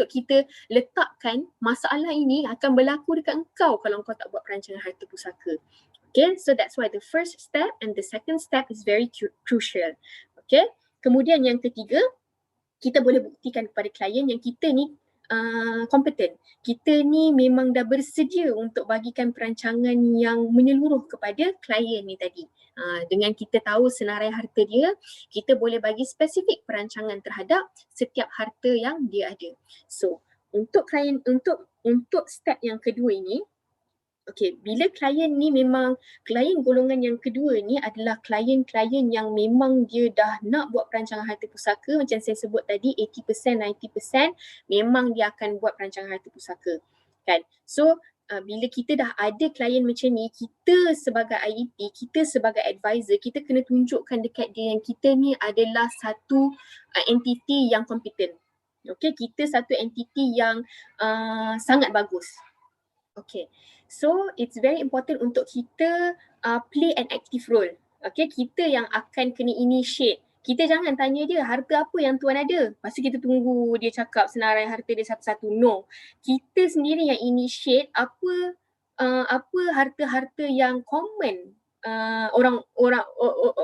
kita letakkan masalah ini akan berlaku dekat engkau kalau engkau tak buat perancangan harta pusaka. Okay, so that's why the first step and the second step is very crucial. Okay, kemudian yang ketiga, kita boleh buktikan kepada klien yang kita ni kompeten. Kita ni memang dah bersedia untuk bagikan perancangan yang menyeluruh kepada klien ni tadi. Dengan kita tahu senarai harta dia, kita boleh bagi spesifik perancangan terhadap setiap harta yang dia ada. So, untuk klien, untuk step yang kedua ini, okay, bila klien ni memang, klien golongan yang kedua ni adalah klien-klien yang memang dia dah nak buat perancangan harta pusaka, macam saya sebut tadi 80%, 90% memang dia akan buat perancangan harta pusaka. Kan? So, bila kita dah ada klien macam ni, kita sebagai IEP, kita sebagai advisor, kita kena tunjukkan dekat dia yang kita ni adalah satu entiti yang kompeten. Okay, kita satu entiti yang sangat bagus. Okay, so it's very important untuk kita play an active role. Okay, kita yang akan kena initiate. Kita jangan tanya dia harta apa yang tuan ada. Lepas tu kita tunggu dia cakap senarai harta dia satu-satu. No, kita sendiri yang initiate apa harta-harta yang common orang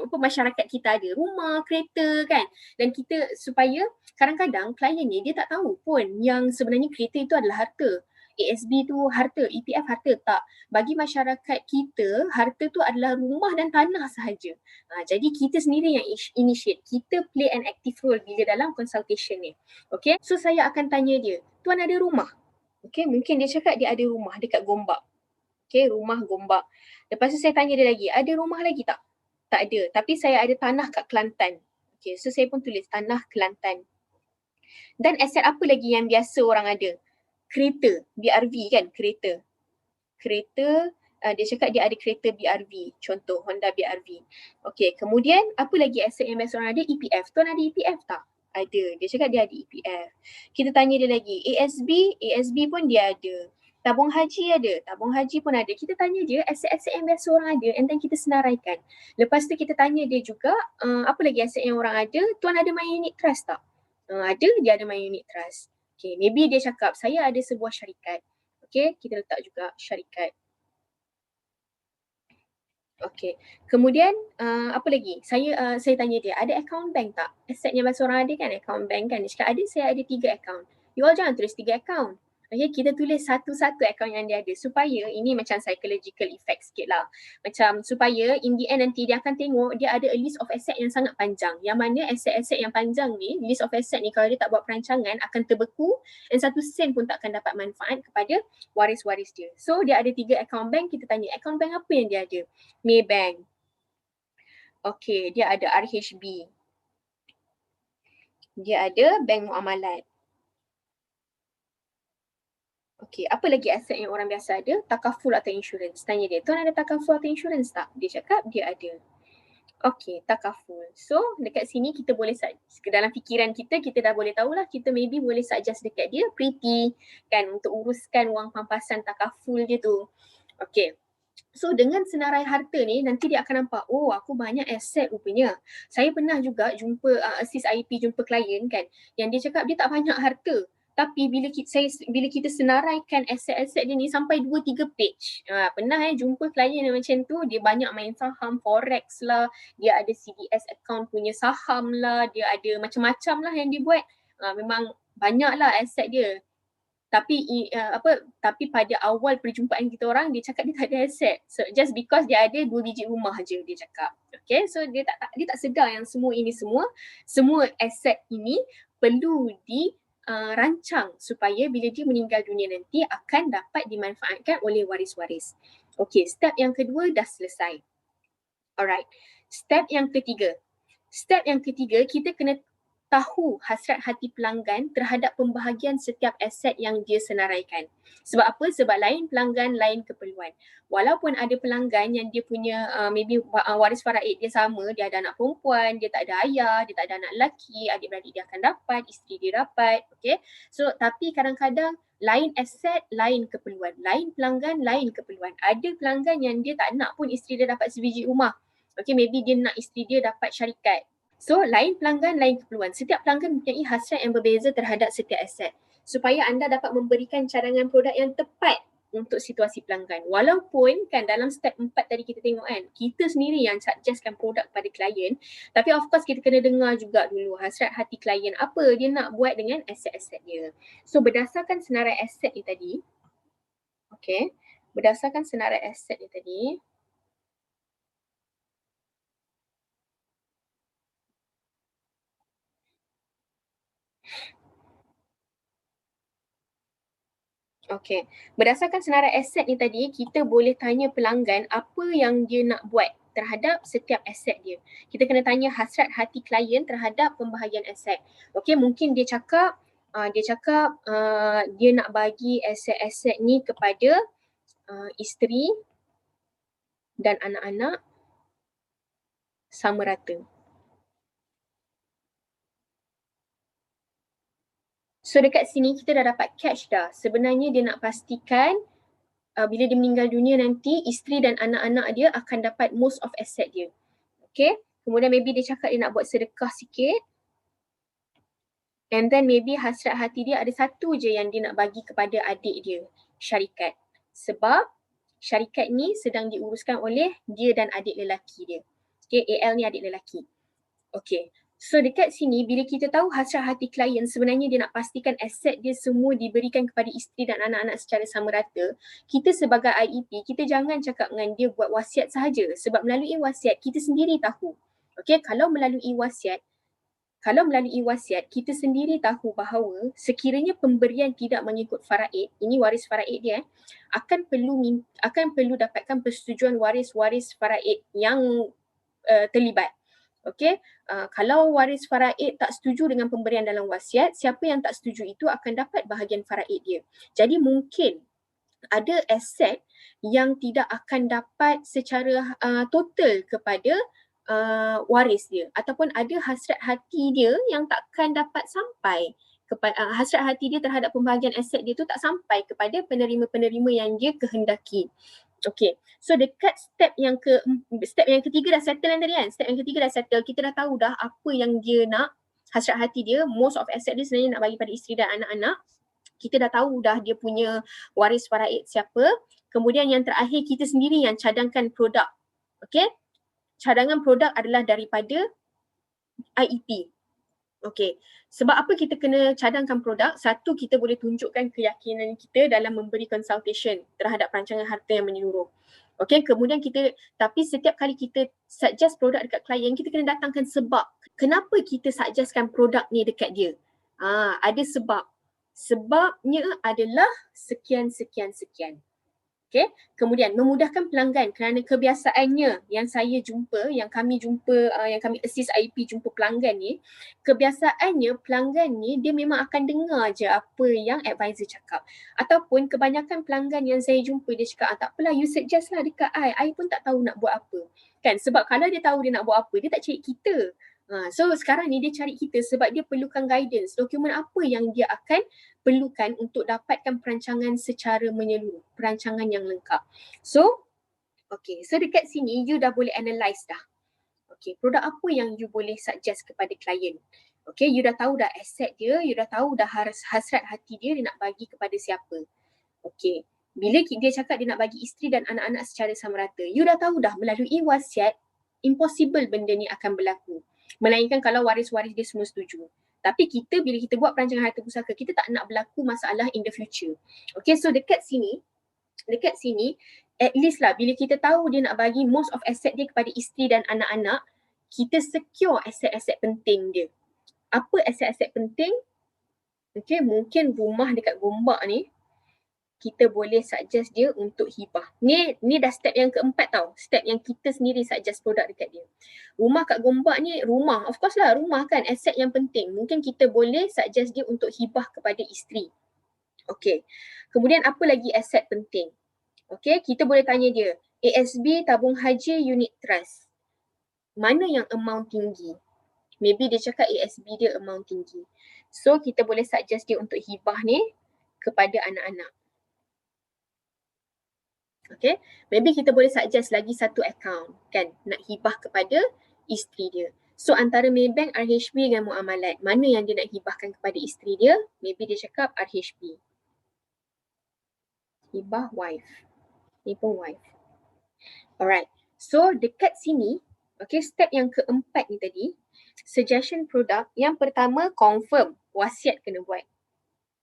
masyarakat kita ada, rumah, kereta kan. Dan kita supaya kadang-kadang klien ni dia tak tahu pun yang sebenarnya kereta itu adalah harta. ASB tu harta, EPF harta, tak. Bagi masyarakat kita, harta tu adalah rumah dan tanah sahaja. Jadi kita sendiri yang initiate, kita play an active role bila dalam consultation ni. Okay, so saya akan tanya dia, tuan ada rumah? Okay, mungkin dia cakap dia ada rumah dekat Gombak. Okay, rumah Gombak. Lepas tu saya tanya dia lagi, ada rumah lagi tak? Tak ada, tapi saya ada tanah kat Kelantan. Okay, so saya pun tulis tanah Kelantan. Dan aset apa lagi yang biasa orang ada? Kereta, BRV kan, kereta. kereta, dia cakap dia ada kereta BRV, contoh Honda BRV. Okey, kemudian apa lagi aset yang biasa orang ada? EPF. Tuan ada EPF tak? Ada. Dia cakap dia ada EPF. Kita tanya dia lagi, ASB pun dia ada. Tabung haji ada, tabung haji pun ada. Kita tanya dia aset-aset yang biasa orang ada and then kita senaraikan. Lepas tu kita tanya dia juga, apa lagi aset yang orang ada? Tuan ada main unit trust tak? Ada, dia ada main unit trust. Okay, maybe dia cakap, saya ada sebuah syarikat. Okay, kita letak juga syarikat. Okay, kemudian apa lagi? Saya tanya dia, ada account bank tak? Aset yang biasa orang ada kan, account bank kan. Dia cakap ada, saya ada 3 account. You all jangan tulis 3 account. Okay, kita tulis satu-satu account yang dia ada supaya ini macam psychological effect sikit lah. Macam supaya in the end nanti dia akan tengok dia ada a list of asset yang sangat panjang. Yang mana aset-aset yang panjang ni, list of asset ni kalau dia tak buat perancangan akan terbeku dan 1 sen pun tak akan dapat manfaat kepada waris-waris dia. So dia ada 3 account bank, kita tanya account bank apa yang dia ada? Maybank. Okay, dia ada RHB. Dia ada Bank Muamalat. Okay, apa lagi aset yang orang biasa ada? Takaful atau insurans. Tanya dia, tuan ada takaful atau insurans tak? Dia cakap dia ada. Okay, takaful. So, dekat sini kita boleh, dalam fikiran kita, kita dah boleh tahulah, kita maybe boleh suggest dekat dia, pretty, kan, untuk uruskan wang pampasan takaful dia tu. Okay. So dengan senarai harta ni nanti dia akan nampak, oh aku banyak aset rupanya. Saya pernah juga jumpa assist IP jumpa klien kan yang dia cakap dia tak banyak harta. Tapi bila kita senaraikan aset-aset dia ni sampai 2-3 page. Pernah jumpa klien yang macam tu, dia banyak main saham, forex lah, dia ada CDS account punya saham lah, dia ada macam-macam lah yang dia buat. Memang banyak lah aset dia. Tapi pada awal perjumpaan kita orang dia cakap dia tak ada aset. So just because dia ada 2 biji rumah je dia cakap. Okay, so dia tak sedar yang semua aset ini perlu rancang supaya bila dia meninggal dunia nanti akan dapat dimanfaatkan oleh waris-waris. Okay, step yang kedua dah selesai. Alright. Step yang ketiga, kita kena tahu hasrat hati pelanggan terhadap pembahagian setiap aset yang dia senaraikan. Sebab apa? Sebab lain pelanggan, lain keperluan. Walaupun ada pelanggan yang dia punya maybe waris faraid dia sama, dia ada anak perempuan, dia tak ada ayah, dia tak ada anak lelaki, adik-beradik dia akan dapat, isteri dia dapat, okay? So, tapi kadang-kadang lain aset, lain keperluan. Lain pelanggan, lain keperluan. Ada pelanggan yang dia tak nak pun isteri dia dapat sebiji rumah. Okay, maybe dia nak isteri dia dapat syarikat. So, lain pelanggan, lain keperluan. Setiap pelanggan mempunyai hasrat yang berbeza terhadap setiap aset. Supaya anda dapat memberikan cadangan produk yang tepat untuk situasi pelanggan. Walaupun kan dalam step 4 tadi kita tengok kan, kita sendiri yang suggestkan produk kepada klien. Tapi of course kita kena dengar juga dulu hasrat hati klien apa dia nak buat dengan aset-aset dia. So, berdasarkan senarai aset ni tadi, okay, berdasarkan senarai aset ni tadi, okey. Berdasarkan senarai aset ni tadi, kita boleh tanya pelanggan apa yang dia nak buat terhadap setiap aset dia. Kita kena tanya hasrat hati klien terhadap pembahagian aset. Okey, mungkin dia cakap dia nak bagi aset-aset ni kepada isteri dan anak-anak sama rata. So dekat sini kita dah dapat catch dah. Sebenarnya dia nak pastikan bila dia meninggal dunia nanti, isteri dan anak-anak dia akan dapat most of asset dia. Okay. Kemudian maybe dia cakap dia nak buat sedekah sikit. And then maybe hasrat hati dia ada satu je yang dia nak bagi kepada adik dia, syarikat. Sebab syarikat ni sedang diuruskan oleh dia dan adik lelaki dia. Okay, AL ni adik lelaki. Okay. So dekat sini bila kita tahu hasrat hati klien sebenarnya dia nak pastikan aset dia semua diberikan kepada isteri dan anak-anak secara sama rata, kita sebagai IEP kita jangan cakap dengan dia buat wasiat sahaja sebab melalui wasiat kita sendiri tahu. Okay, kalau melalui wasiat kita sendiri tahu bahawa sekiranya pemberian tidak mengikut faraid, ini waris faraid dia akan perlu dapatkan persetujuan waris-waris faraid yang terlibat. Okey, kalau waris faraid tak setuju dengan pemberian dalam wasiat, siapa yang tak setuju itu akan dapat bahagian faraid dia. Jadi mungkin ada aset yang tidak akan dapat secara total kepada waris dia, ataupun ada hasrat hati dia yang takkan dapat sampai kepada hasrat hati dia terhadap pembahagian aset dia tu tak sampai kepada penerima-penerima yang dia kehendaki. Okay, so dekat step yang ketiga dah settle kan tadi kan? Step yang ketiga dah settle, kita dah tahu dah apa yang dia nak, hasrat hati dia, most of asset dia sebenarnya nak bagi pada isteri dan anak-anak. Kita dah tahu dah dia punya waris faraid siapa. Kemudian yang terakhir, kita sendiri yang cadangkan produk. Okay, cadangan produk adalah daripada IEP. Okey, sebab apa kita kena cadangkan produk? Satu, kita boleh tunjukkan keyakinan kita dalam memberi consultation terhadap perancangan harta yang menyeluruh. Okey, kemudian tapi setiap kali kita suggest produk dekat klien, kita kena datangkan sebab. Kenapa kita suggestkan produk ni dekat dia? Ada sebab. Sebabnya adalah sekian. Okay. Kemudian memudahkan pelanggan kerana kebiasaannya yang kami assist IP jumpa pelanggan ni, kebiasaannya pelanggan ni dia memang akan dengar je apa yang advisor cakap. Ataupun kebanyakan pelanggan yang saya jumpa dia cakap, tak apalah you suggest lah dekat I pun tak tahu nak buat apa. Kan, sebab kalau dia tahu dia nak buat apa, dia tak cari kita. So sekarang ni dia cari kita sebab dia perlukan guidance, dokumen apa yang dia akan perlukan untuk dapatkan perancangan secara menyeluruh, perancangan yang lengkap. So dekat sini you dah boleh analyse dah. Okay, produk apa yang you boleh suggest kepada klien. Okay, you dah tahu dah aset dia, you dah tahu dah hasrat hati dia nak bagi kepada siapa. Okay, bila dia cakap dia nak bagi isteri dan anak-anak secara sama rata, you dah tahu dah melalui wasiat, impossible benda ni akan berlaku. Melainkan kalau waris-waris dia semua setuju. Tapi bila kita buat perancangan harta pusaka, kita tak nak berlaku masalah in the future. Okay, so dekat sini, at least lah bila kita tahu dia nak bagi most of asset dia kepada isteri dan anak-anak, kita secure aset-aset penting dia. Apa aset-aset penting? Okay, mungkin rumah dekat Gombak ni, kita boleh suggest dia untuk hibah. Ni dah step yang keempat tau. Step yang kita sendiri suggest produk dekat dia. Rumah kat Gombak ni, of course lah rumah kan, aset yang penting. Mungkin kita boleh suggest dia untuk hibah kepada isteri. Okay. Kemudian apa lagi aset penting? Okay, kita boleh tanya dia, ASB tabung haji unit trust, mana yang amount tinggi? Maybe dia cakap ASB dia amount tinggi. So kita boleh suggest dia untuk hibah ni kepada anak-anak. Okay, maybe kita boleh suggest lagi satu account kan, nak hibah kepada isteri dia. So antara Maybank, RHB dengan Muamalat, mana yang dia nak hibahkan kepada isteri dia? Maybe dia cakap RHB. Hibah wife. Ni pun wife. Alright, so dekat sini, okay, step yang keempat ni tadi, suggestion produk, yang pertama confirm, wasiat kena buat.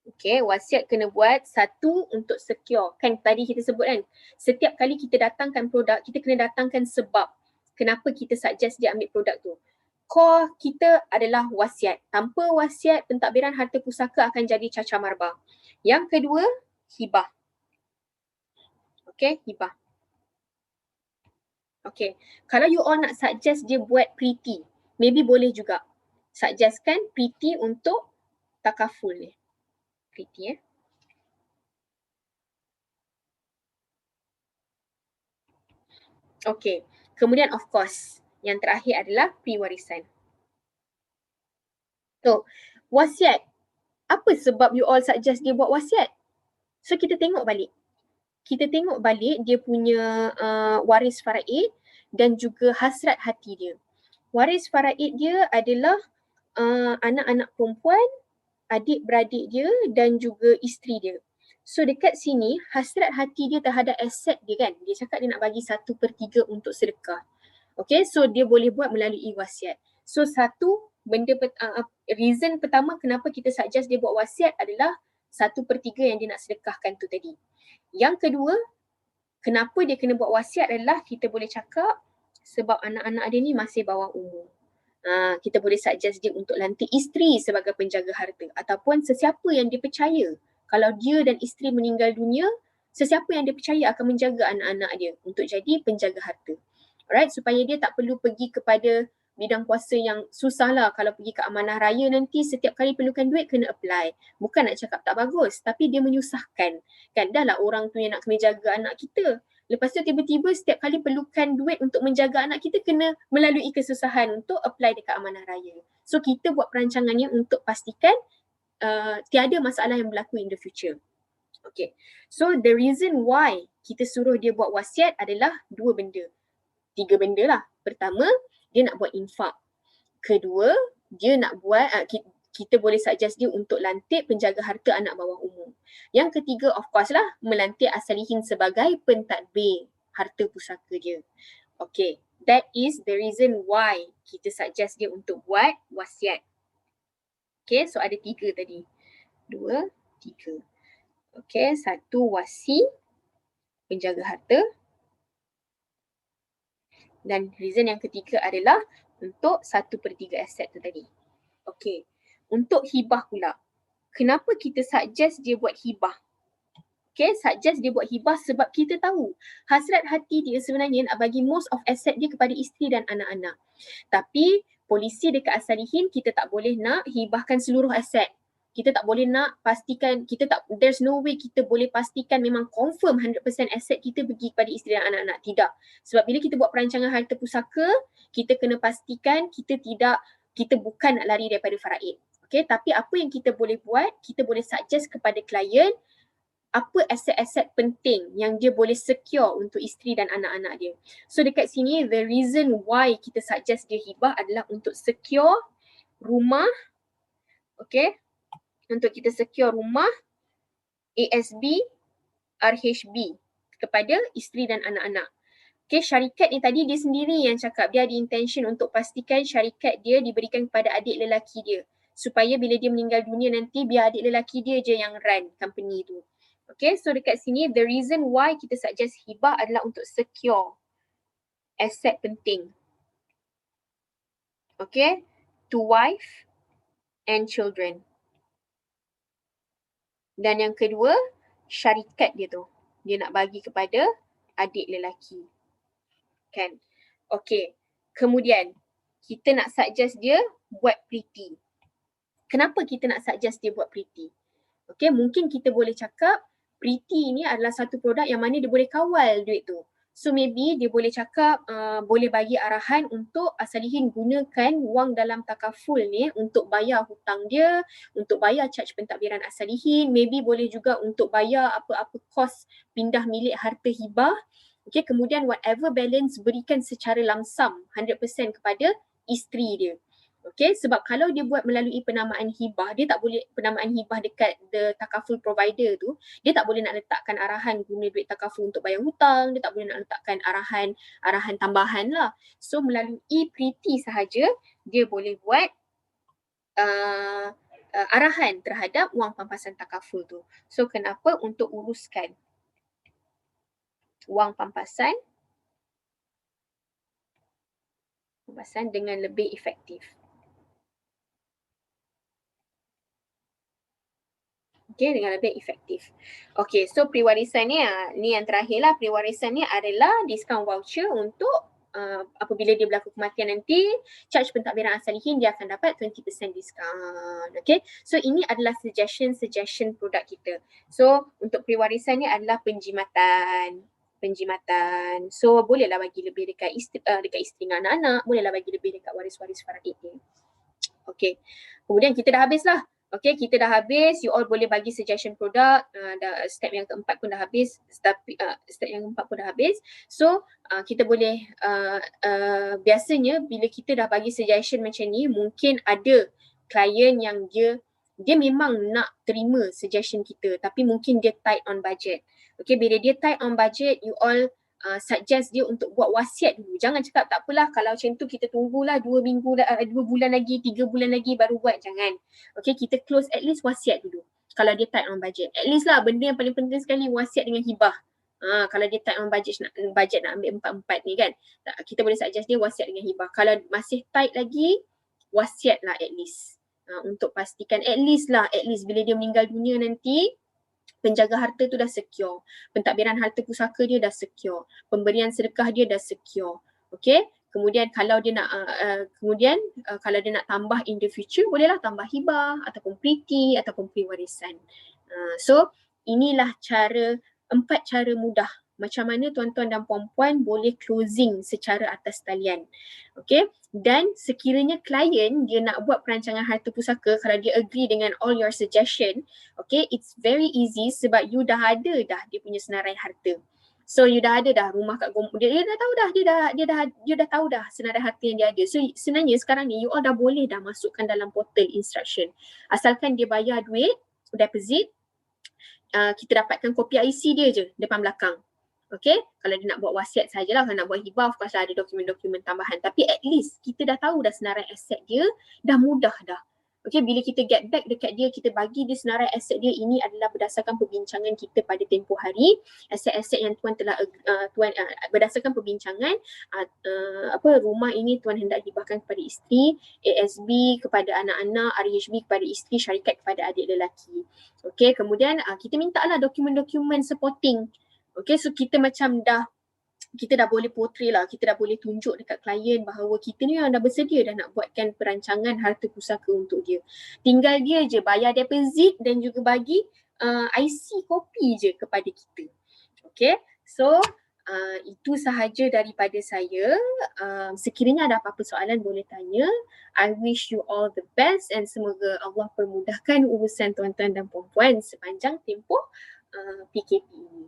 Okay, wasiat kena buat, satu untuk secure. Kan tadi kita sebut kan, setiap kali kita datangkan produk, kita kena datangkan sebab kenapa kita suggest dia ambil produk tu. Core kita adalah wasiat. Tanpa wasiat, pentadbiran harta pusaka akan jadi cacah marbah. Yang kedua, hibah. Okay, hibah. Okay, kalau you all nak suggest dia buat pretty, maybe boleh juga. Suggestkan pretty untuk takaful ni. Pretty Okay, kemudian of course, yang terakhir adalah pre-warisan. So, wasiat. Apa sebab you all suggest dia buat wasiat? So, kita tengok balik. Dia punya waris faraid dan juga hasrat hati dia. Waris faraid dia adalah anak-anak perempuan, adik-beradik dia dan juga isteri dia. So dekat sini, hasrat hati dia terhadap aset dia kan, dia cakap dia nak bagi 1/3 untuk sedekah. Okay, so dia boleh buat melalui wasiat. So reason pertama kenapa kita suggest dia buat wasiat adalah 1/3 yang dia nak sedekahkan tu tadi. Yang kedua, kenapa dia kena buat wasiat adalah kita boleh cakap sebab anak-anak dia ni masih bawah umur. Kita boleh suggest dia untuk lantik isteri sebagai penjaga harta ataupun sesiapa yang dia percaya. Kalau dia dan isteri meninggal dunia, sesiapa yang dia percaya akan menjaga anak-anak dia untuk jadi penjaga harta. Alright, supaya dia tak perlu pergi kepada bidang kuasa yang susah lah kalau pergi ke amanah raya nanti setiap kali perlukan duit kena apply. Bukan nak cakap tak bagus tapi dia menyusahkan. Kan dah lah orang tu yang nak kena jaga anak kita. Lepas tu tiba-tiba setiap kali perlukan duit untuk menjaga anak kita kena melalui kesusahan untuk apply dekat amanah raya. So kita buat perancangannya untuk pastikan tiada masalah yang berlaku in the future. Okay. So the reason why kita suruh dia buat wasiat adalah 2 benda. 3 benda lah. Pertama, dia nak buat infak. Kedua, dia nak buat, kita boleh suggest dia untuk lantik penjaga harta anak bawah umur. Yang ketiga, of course lah, melantik asalihin sebagai pentadbir harta pusaka dia. Okay, that is the reason why kita suggest dia untuk buat wasiat. Okay, so ada 3 tadi. 2, 3. Okay, 1 wasi, penjaga harta. Dan reason yang ketiga adalah untuk 1/3 aset tu tadi. Okay. Untuk hibah pula. Kenapa kita suggest dia buat hibah? Okay, suggest dia buat hibah sebab kita tahu hasrat hati dia sebenarnya nak bagi most of asset dia kepada isteri dan anak-anak. Tapi polisi dekat Asalihin kita tak boleh nak hibahkan seluruh aset. Kita tak boleh nak pastikan, there's no way kita boleh pastikan memang confirm 100% aset kita pergi kepada isteri dan anak-anak. Tidak. Sebab bila kita buat perancangan harta pusaka, kita kena pastikan kita bukan nak lari daripada faraid. Okay, tapi apa yang kita boleh buat, kita boleh suggest kepada klien apa aset-aset penting yang dia boleh secure untuk isteri dan anak-anak dia. So dekat sini, the reason why kita suggest dia hibah adalah untuk secure rumah, okay, untuk kita secure rumah ASB, RHB kepada isteri dan anak-anak. Okay, syarikat ni tadi dia sendiri yang cakap dia ada intention untuk pastikan syarikat dia diberikan kepada adik lelaki dia. Supaya bila dia meninggal dunia nanti biar adik lelaki dia je yang run company tu. Okay, so dekat sini the reason why kita suggest hibah adalah untuk secure aset penting. Okay, to wife and children. Dan yang kedua, syarikat dia tu. Dia nak bagi kepada adik lelaki. Kan? Okay. Kemudian, kita nak suggest dia buat pretty. Kenapa kita nak suggest dia buat pretty? Okay, mungkin kita boleh cakap pretty ni adalah satu produk yang mana dia boleh kawal duit tu. So maybe dia boleh cakap, boleh bagi arahan untuk Asalihin gunakan wang dalam takaful ni untuk bayar hutang dia, untuk bayar charge pentadbiran Asalihin, maybe boleh juga untuk bayar apa-apa kos pindah milik harta hibah. Okay, kemudian whatever balance berikan secara lamsam 100% kepada isteri dia. Okay, sebab kalau dia buat melalui penamaan hibah, dia tak boleh penamaan hibah dekat the takaful provider tu, dia tak boleh nak letakkan arahan guna duit takaful untuk bayar hutang, dia tak boleh nak letakkan arahan tambahan lah. So melalui pretty sahaja, dia boleh buat arahan terhadap wang pampasan takaful tu. So kenapa? Untuk uruskan wang pampasan dengan lebih efektif. Okay, dengan lebih efektif. Okay, so prewarisan ni yang terakhir lah. Prewarisan ni adalah diskaun voucher untuk apabila dia berlaku kematian nanti, charge pentadbiran Asalihin dia akan dapat 20% diskaun. Okay, so ini adalah suggestion produk kita. So untuk prewarisan ni adalah penjimatan. So bolehlah bagi lebih dekat isteri dan anak-anak, bolehlah bagi lebih dekat waris-waris faraid ni. Okay, kemudian kita dah habis lah. Okay, kita dah habis. You all boleh bagi suggestion produk. Step yang keempat pun dah habis. Step yang keempat pun dah habis. So, kita boleh, biasanya bila kita dah bagi suggestion macam ni, mungkin ada klien yang dia memang nak terima suggestion kita, tapi mungkin dia tight on budget. Okay, bila dia tight on budget, you all suggest dia untuk buat wasiat dulu. Jangan cakap tak apalah kalau macam tu kita tunggulah 2 bulan lagi, 3 bulan lagi baru buat. Jangan. Okay, kita close at least wasiat dulu. Kalau dia tight on budget. At least lah benda yang paling penting sekali wasiat dengan hibah. Kalau dia tight on budget nak ambil 4-4 ni kan. Kita boleh suggest dia wasiat dengan hibah. Kalau masih tight lagi, wasiat lah at least. Untuk pastikan at least bila dia meninggal dunia nanti, penjaga harta tu dah secure. Pentadbiran harta pusaka dia dah secure. Pemberian sedekah dia dah secure. Okay. Kemudian kalau dia nak kalau dia nak tambah in the future, bolehlah tambah hibah ataupun priti ataupun pewarisan. So inilah 4 cara mudah macam mana tuan-tuan dan puan-puan boleh closing secara atas talian. Okay, dan sekiranya klien dia nak buat perancangan harta pusaka, kalau dia agree dengan all your suggestion, okay, it's very easy sebab you dah ada dah dia punya senarai harta. So you dah ada dah rumah kat dia dah tahu dah, dia dah tahu dah senarai harta yang dia ada. So sebenarnya sekarang ni you all dah boleh dah masukkan dalam portal instruction. Asalkan dia bayar duit, deposit, kita dapatkan kopi IC dia je depan belakang. Okay, kalau dia nak buat wasiat sajalah, kalau nak buat hibah, of course ada dokumen-dokumen tambahan. Tapi at least kita dah tahu dah senarai aset dia, dah mudah dah. Okay, bila kita get back dekat dia, kita bagi dia senarai aset dia, ini adalah berdasarkan perbincangan kita pada tempoh hari. Aset-aset yang tuan telah berdasarkan perbincangan, rumah ini tuan hendak hibahkan kepada isteri, ASB kepada anak-anak, RHB kepada isteri, syarikat kepada adik lelaki. Okay, kemudian kita minta lah dokumen-dokumen supporting. Okay, so kita macam kita dah boleh portray lah, kita dah boleh tunjuk dekat klien bahawa kita ni yang dah bersedia dah nak buatkan perancangan harta pusaka untuk dia. Tinggal dia je bayar deposit dan juga bagi IC kopi je kepada kita. Okay, so itu sahaja daripada saya. Sekiranya ada apa-apa soalan boleh tanya. I wish you all the best and semoga Allah permudahkan urusan tuan-tuan dan puan-puan sepanjang tempoh PKP ini.